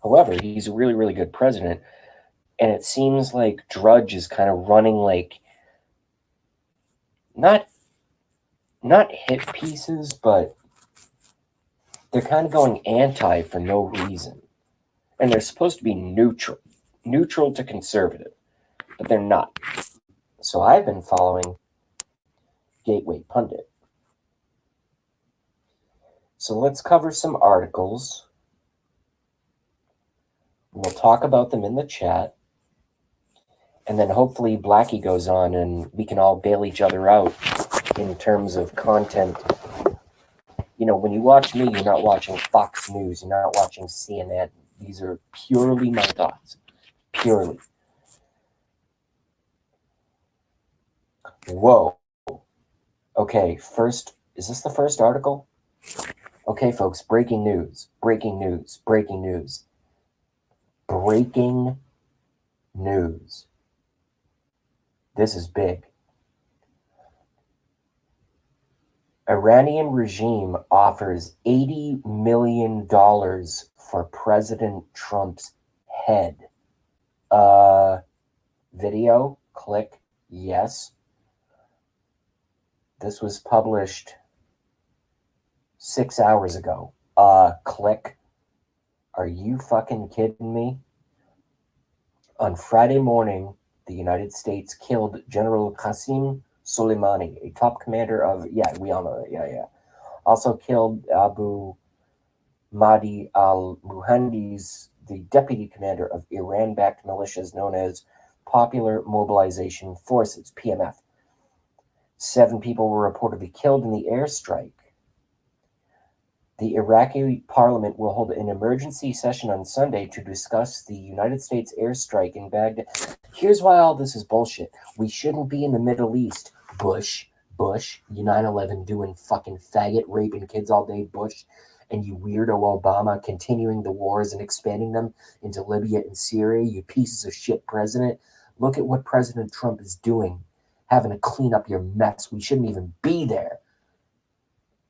Speaker 1: However, he's a really, really good president, and it seems like Drudge is kind of running like not hit pieces, but they're kind of going anti for no reason. And they're supposed to be neutral to conservative, but they're not. So I've been following Gateway Pundit. So let's cover some articles. We'll talk about them in the chat. And then hopefully Blackie goes on and we can all bail each other out in terms of content. You know, when you watch me, you're not watching Fox News, you're not watching CNN. These are purely my thoughts. Purely. Whoa. Okay, first, is this the first article? Okay, folks, breaking news, breaking news, breaking news. Breaking news. This is big. Iranian regime offers $80 million for President Trump's head. Video, click yes. This was published 6 hours ago. Click. Are you fucking kidding me? On Friday morning, the United States killed General Qasem Soleimani, a top commander of, we all know that, Also killed Abu Mahdi al-Muhandis, the deputy commander of Iran-backed militias known as Popular Mobilization Forces, PMF. 7 people were reportedly killed in the airstrike. The Iraqi parliament will hold an emergency session on Sunday to discuss the United States airstrike in Baghdad. Here's why all this is bullshit. We shouldn't be in the Middle East. Bush, you 9/11 doing fucking faggot raping kids all day, Bush, and you weirdo Obama continuing the wars and expanding them into Libya and Syria, you pieces of shit president. Look at what President Trump is doing, having to clean up your mess. We shouldn't even be there.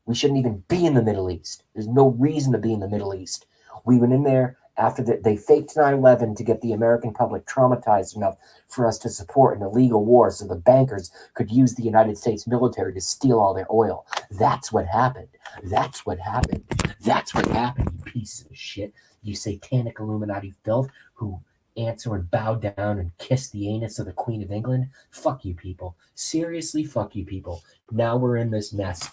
Speaker 1: We shouldn't even be in the Middle East. There's no reason to be in the Middle East. We went in there after they faked 9/11 to get the American public traumatized enough for us to support an illegal war so the bankers could use the United States military to steal all their oil. That's what happened. That's what happened. That's what happened, you pieces of shit. You satanic Illuminati filth who answer and bow down and kiss the anus of the Queen of England. Fuck you people. Seriously, fuck you people. Now we're in this mess.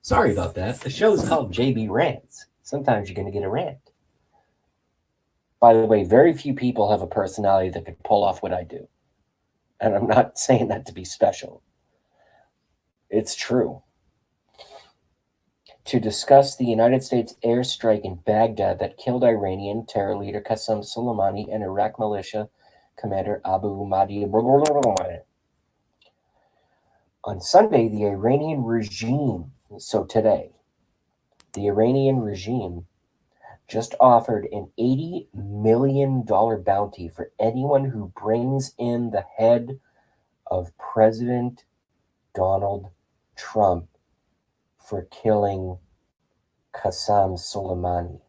Speaker 1: Sorry about that. The show is called JB Rants. Sometimes you're going to get a rant. By the way, very few people have a personality that could pull off what I do. And I'm not saying that to be special. It's true. To discuss the United States airstrike in Baghdad that killed Iranian terror leader Qasem Soleimani and Iraq militia commander Abu Mahdi. On Sunday, the Iranian regime, so today, the Iranian regime just offered an $80 million bounty for anyone who brings in the head of President Donald Trump for killing Qasem Soleimani.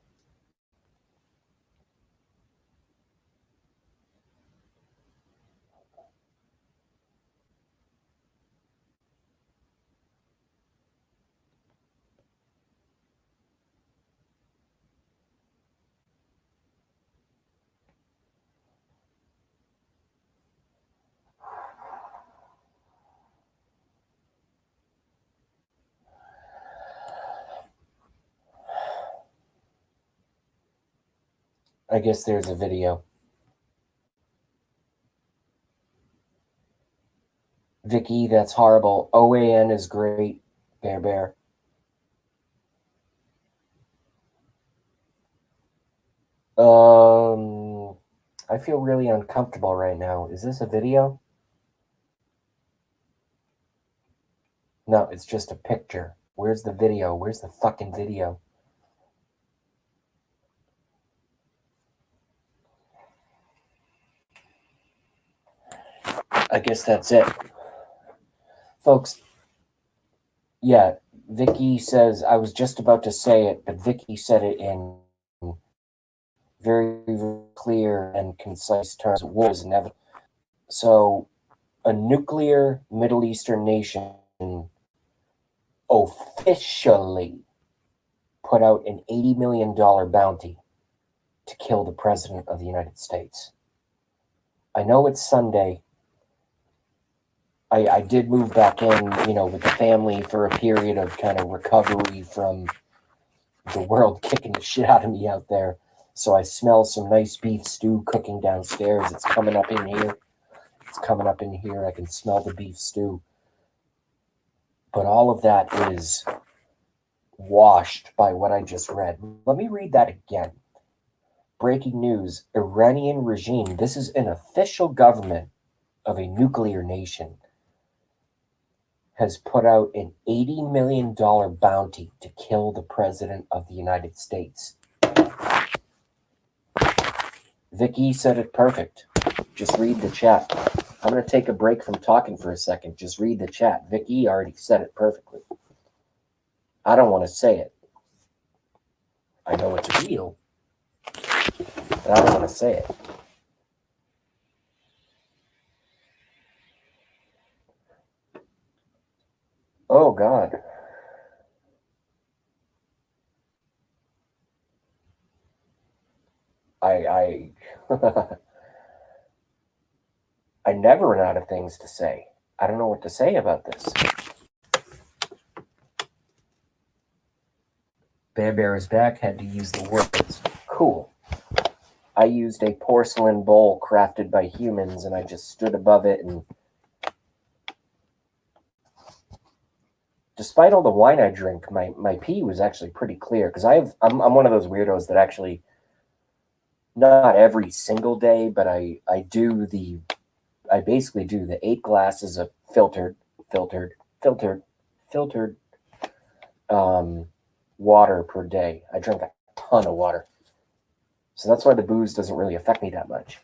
Speaker 1: I guess there's a video. Vicky, that's horrible. OAN is great. Bear. I feel really uncomfortable right now. Is this a video? No, it's just a picture. Where's the video? Where's the fucking video? I guess that's it. Folks, yeah, Vicky says, I was just about to say it, but Vicky said it in very, very clear and concise terms. War is inevitable. So, a nuclear Middle Eastern nation officially put out an $80 million bounty to kill the President of the United States. I know it's Sunday. I did move back in, with the family for a period of kind of recovery from the world kicking the shit out of me out there. So I smell some nice beef stew cooking downstairs. It's coming up in here. I can smell the beef stew. But all of that is washed by what I just read. Let me read that again. Breaking news, Iranian regime. This is an official government of a nuclear nation. Has put out an $80 million bounty to kill the President of the United States. Vicky said it perfect. Just read the chat. I'm going to take a break from talking for a second. Just read the chat. Vicky already said it perfectly. I don't want to say it. I know it's real, but I don't want to say it. Oh, God. I I never run out of things to say. I don't know what to say about this. Bear Bear is back, had to use the words. Cool. I used a porcelain bowl crafted by humans, and I just stood above it, and despite all the wine I drink, my pee was actually pretty clear, because I'm one of those weirdos that actually, not every single day, but I basically do the 8 glasses of filtered water per day. I drink a ton of water. So that's why the booze doesn't really affect me that much.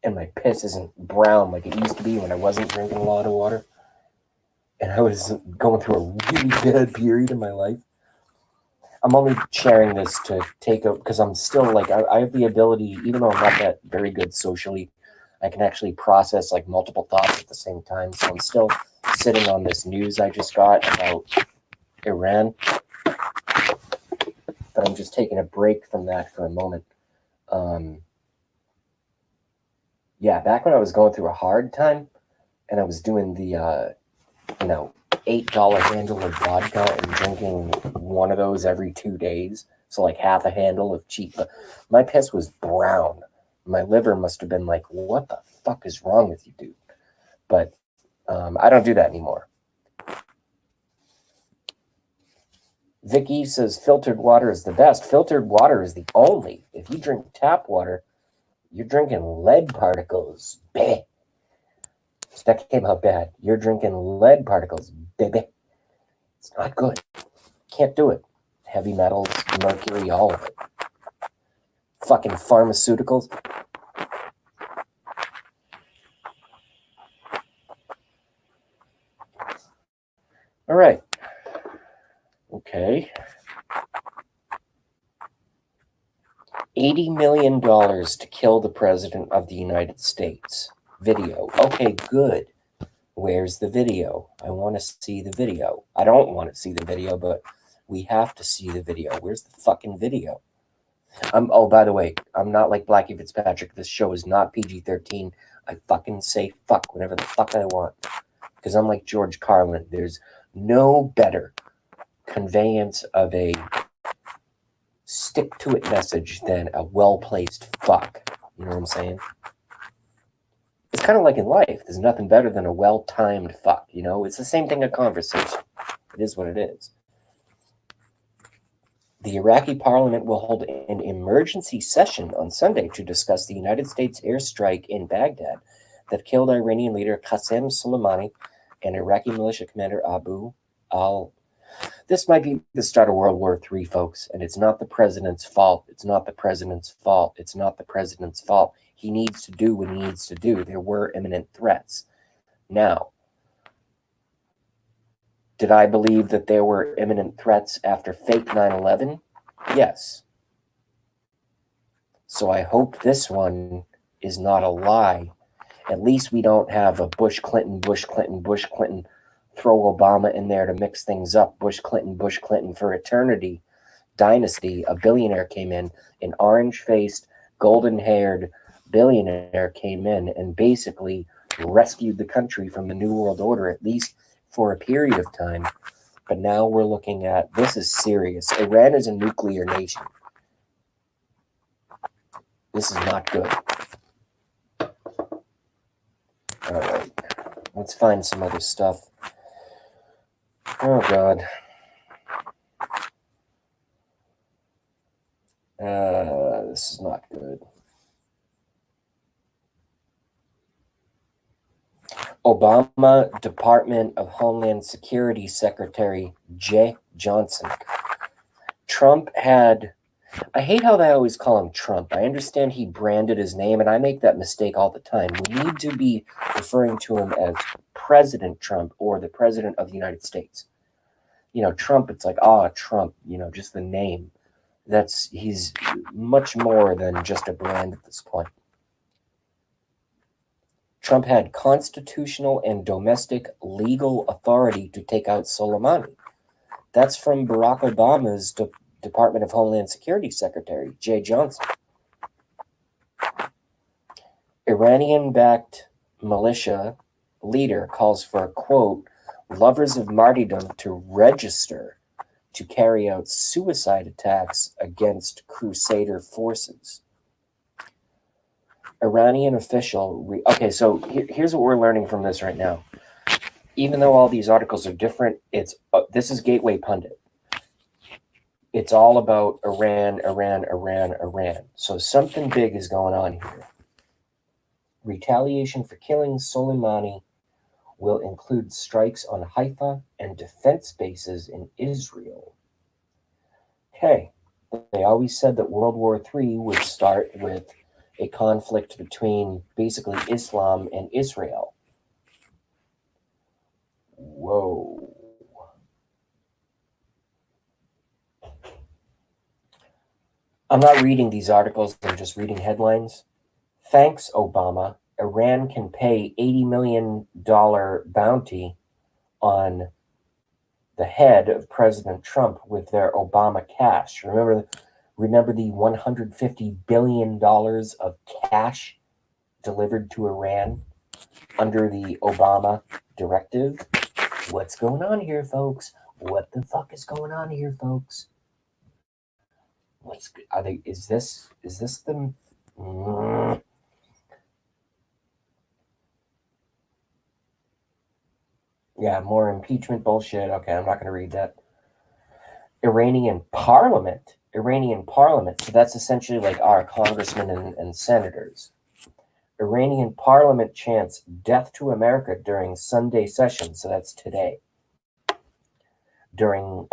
Speaker 1: And my piss isn't brown like it used to be when I wasn't drinking a lot of water. And I was going through a really bad period in my life. I'm only sharing this to take out, because I'm still like, I have the ability, even though I'm not that very good socially, I can actually process like multiple thoughts at the same time. So I'm still sitting on this news I just got about Iran. But I'm just taking a break from that for a moment. Yeah, back when I was going through a hard time and I was doing the, $8 handle of vodka and drinking one of those every 2 days. So like half a handle of cheap. My piss was brown. My liver must have been like, what the fuck is wrong with you, dude? But I don't do that anymore. Vicky says filtered water is the best. Filtered water is the only. If you drink tap water, you're drinking lead particles. Bah. That came out bad. You're drinking lead particles, baby. It's not good. Can't do it. Heavy metals, mercury, all of it. Fucking pharmaceuticals. All right. Okay. $80 million to kill the President of the United States. Video. Okay, good. Where's the video? I want to see the video. I don't want to see the video, but we have to see the video. Where's the fucking video? Oh, by the way, I'm not like Blackie Fitzpatrick. This show is not PG-13. I fucking say fuck whenever the fuck I want. Because I'm like George Carlin. There's no better conveyance of a stick-to-it message than a well-placed fuck. You know what I'm saying? It's kind of like in life. There's nothing better than a well-timed fuck, It's the same thing in conversation. It is what it is. The Iraqi parliament will hold an emergency session on Sunday to discuss the United States airstrike in Baghdad that killed Iranian leader Qasem Soleimani and Iraqi militia commander Abu al. This might be the start of World War III, folks, and it's not the president's fault. It's not the president's fault. It's not the president's fault. He needs to do what he needs to do. There were imminent threats. Now, Did I believe that there were imminent threats after fake 9/11? Yes. So I hope this one is not a lie. At least we don't have a Bush Clinton, throw Obama in there to mix things up. Bush Clinton for eternity dynasty. A billionaire came in, an orange-faced, golden-haired billionaire came in and basically rescued the country from the New World Order, at least for a period of time. But now we're looking at, this is serious. Iran is a nuclear nation. This is not good. All right, let's find some other stuff. Oh, God. This is not good. Obama Department of Homeland Security Secretary Jeh Johnson. Trump had, I hate how they always call him Trump. I understand he branded his name, and I make that mistake all the time. We need to be referring to him as President Trump or the President of the United States. You know, Trump, it's like, Trump, you know, just the name. He's much more than just a brand at this point. Trump had constitutional and domestic legal authority to take out Soleimani. That's from Barack Obama's Department of Homeland Security Secretary, Jeh Johnson. Iranian-backed militia leader calls for, quote, lovers of martyrdom to register to carry out suicide attacks against crusader forces. Iranian official... okay, so here's what we're learning from this right now. Even though all these articles are different, this is Gateway Pundit. It's all about Iran. So something big is going on here. Retaliation for killing Soleimani will include strikes on Haifa and defense bases in Israel. Okay, they always said that World War III would start with a conflict between basically Islam and Israel. Whoa. I'm not reading these articles, I'm just reading headlines. Thanks, Obama. Iran can pay $80 million bounty on the head of President Trump with their Obama cash. Remember the $150 billion of cash delivered to Iran under the Obama directive? What's going on here, folks? What the fuck is going on here, folks? Is this the... Yeah, more impeachment bullshit. Okay, I'm not going to read that. Iranian parliament. So that's essentially like our congressmen and senators. Iranian parliament chants death to America during Sunday session. So that's today. During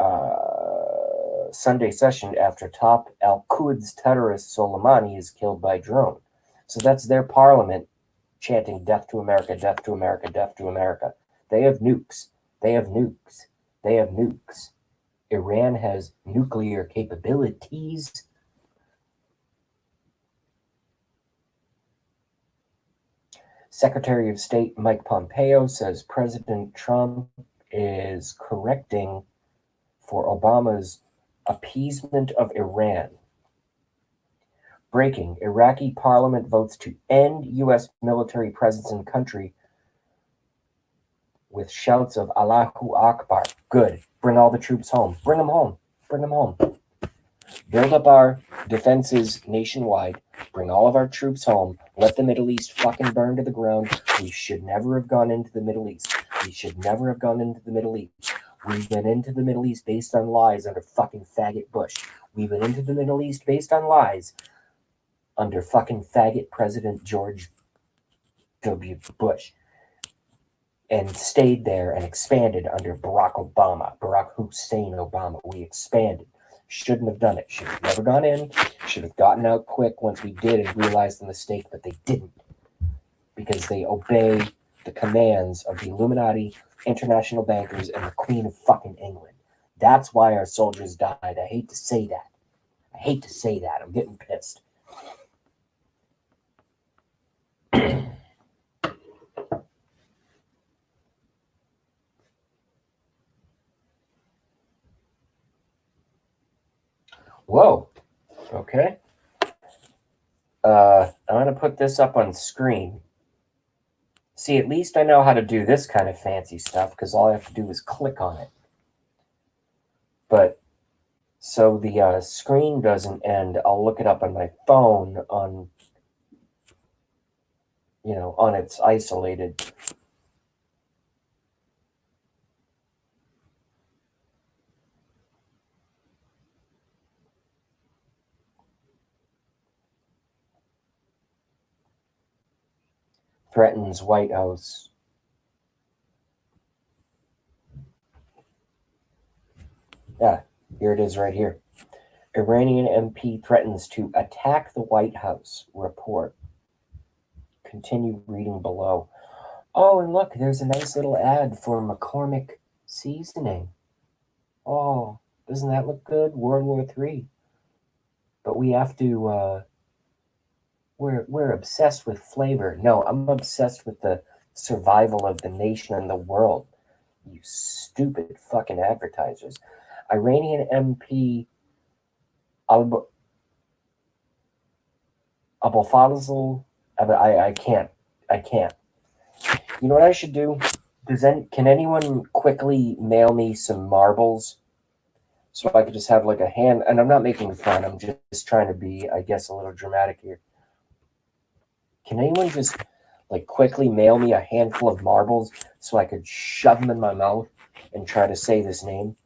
Speaker 1: Sunday session after top Al-Quds terrorist Soleimani is killed by drone. So that's their parliament chanting death to America, death to America, death to America. They have nukes. Iran has nuclear capabilities. Secretary of State Mike Pompeo says President Trump is correcting for Obama's appeasement of Iran. Breaking, Iraqi parliament votes to end U.S. military presence in country with shouts of Allahu Akbar. Good. Bring all the troops home. Bring them home. Build up our defenses nationwide. Bring all of our troops home. Let the Middle East fucking burn to the ground. We should never have gone into the Middle East. We've been into the Middle East based on lies under fucking faggot Bush. We've been into the Middle East based on lies under fucking faggot President George W. Bush. And stayed there and expanded under Barack Hussein Obama. We expanded. Shouldn't have done it. Should have never gone in. Should have gotten out quick once we did and realized the mistake, but they didn't. Because they obey the commands of the Illuminati, international bankers, and the Queen of fucking England. That's why our soldiers died. I hate to say that. I hate to say that. I'm getting pissed. Whoa. Okay. I'm going to put this up on screen. See, at least I know how to do this kind of fancy stuff because all I have to do is click on it. But so the screen doesn't end, I'll look it up on my phone on, on its isolated. Threatens White House. Yeah, here it is right here. Iranian MP threatens to attack the White House. Report. Continue reading below. Oh, and look, there's a nice little ad for McCormick seasoning. Oh, doesn't that look good? World War III. But we have to, we're obsessed with flavor. No, I'm obsessed with the survival of the nation and the world. You stupid fucking advertisers. Iranian MP Abulfazl. I can't. You know what I should do? Can anyone quickly mail me some marbles so I could just have like a hand? And I'm not making fun. I'm just trying to be, I guess, a little dramatic here. Can anyone just like quickly mail me a handful of marbles so I could shove them in my mouth and try to say this name?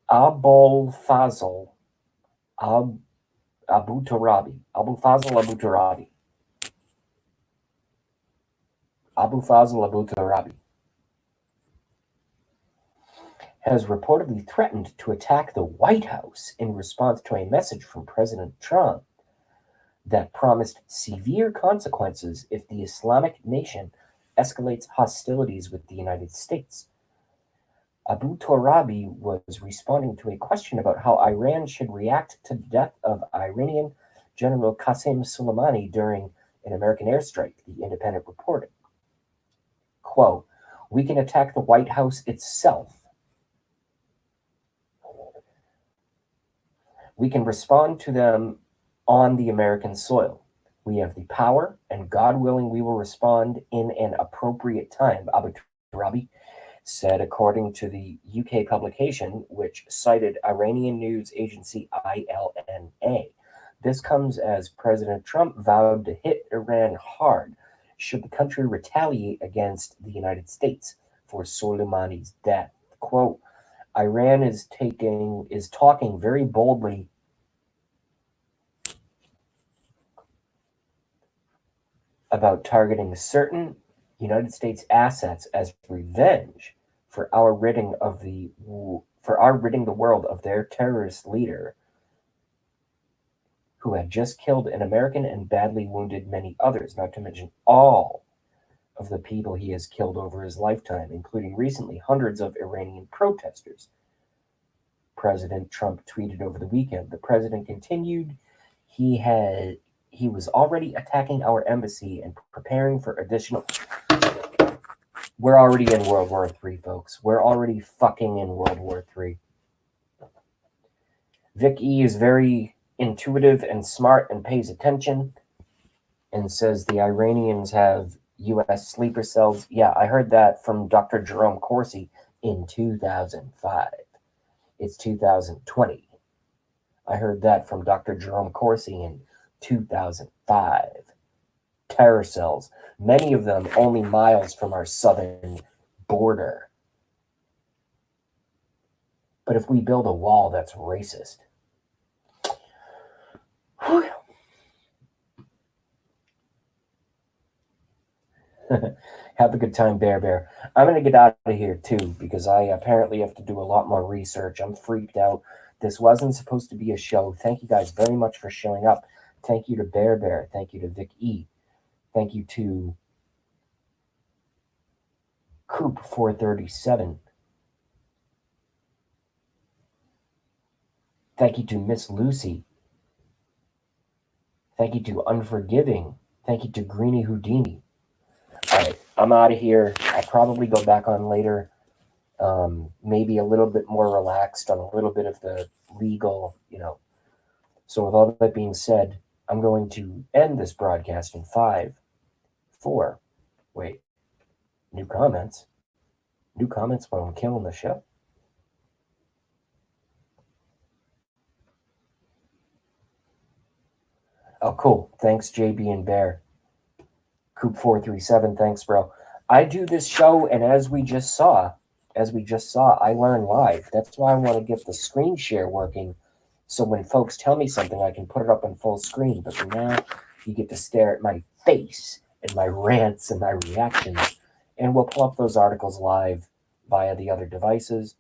Speaker 1: Abulfazl Abu Turabi. Abulfazl Abu Turabi. Abulfazl Abu Turabi has reportedly threatened to attack the White House in response to a message from President Trump that promised severe consequences if the Islamic nation escalates hostilities with the United States. Abu Turabi was responding to a question about how Iran should react to the death of Iranian General Qasem Soleimani during an American airstrike, The Independent reported. Quote, "We can attack the White House itself. We can respond to them on the American soil. We have the power, and God willing, we will respond in an appropriate time," Abu Turabi said, according to the UK publication, which cited Iranian news agency ILNA. This comes as President Trump vowed to hit Iran hard should the country retaliate against the United States for Soleimani's death. Quote, Iran is talking very boldly about targeting certain United States assets as revenge for our ridding the world of their terrorist leader, who had just killed an American and badly wounded many others, not to mention all of the people he has killed over his lifetime, including recently hundreds of Iranian protesters. President Trump tweeted over the weekend. The president continued, he was already attacking our embassy and preparing for additional. We're already in World War III, folks. We're already fucking in World War III. Vic E is very intuitive and smart and pays attention and says the Iranians have U.S. sleeper cells. Yeah, I heard that from Dr. Jerome Corsi in 2005. It's 2020. I heard that from Dr. Jerome Corsi in 2005. Terror cells, many of them only miles from our southern border. But if we build a wall, that's racist. Have a good time, Bear. I'm going to get out of here, too, because I apparently have to do a lot more research. I'm freaked out. This wasn't supposed to be a show. Thank you guys very much for showing up. Thank you to Bear. Thank you to Vic E. Thank you to Coop 437. Thank you to Miss Lucy. Thank you to Unforgiving. Thank you to Greeny Houdini. All right, I'm out of here. I'll probably go back on later. Maybe a little bit more relaxed on a little bit of the legal, So with all that being said, I'm going to end this broadcast in 5, 4. Wait, new comments? New comments when I'm killing the show? Oh, cool. Thanks, JB and Bear. Coop 437. Thanks, bro. I do this show, and as we just saw, I learn live. That's why I want to get the screen share working, so when folks tell me something, I can put it up on full screen. But for now, you get to stare at my face and my rants and my reactions, and we'll pull up those articles live via the other devices.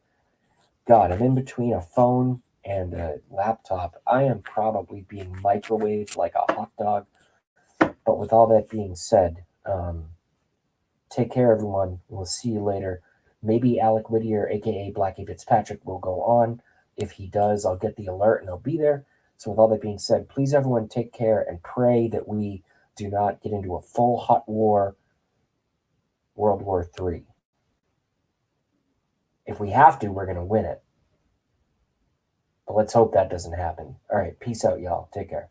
Speaker 1: God, I'm in between a phone and a laptop. I am probably being microwaved like a hot dog. But with all that being said, take care, everyone. We'll see you later. Maybe Alec Whittier, aka Blackie Fitzpatrick, will go on. If he does, I'll get the alert and I'll be there. So, with all that being said, please, everyone, take care and pray that we do not get into a full hot war, World War III. If we have to, we're going to win it. But let's hope that doesn't happen. All right, peace out, y'all. Take care.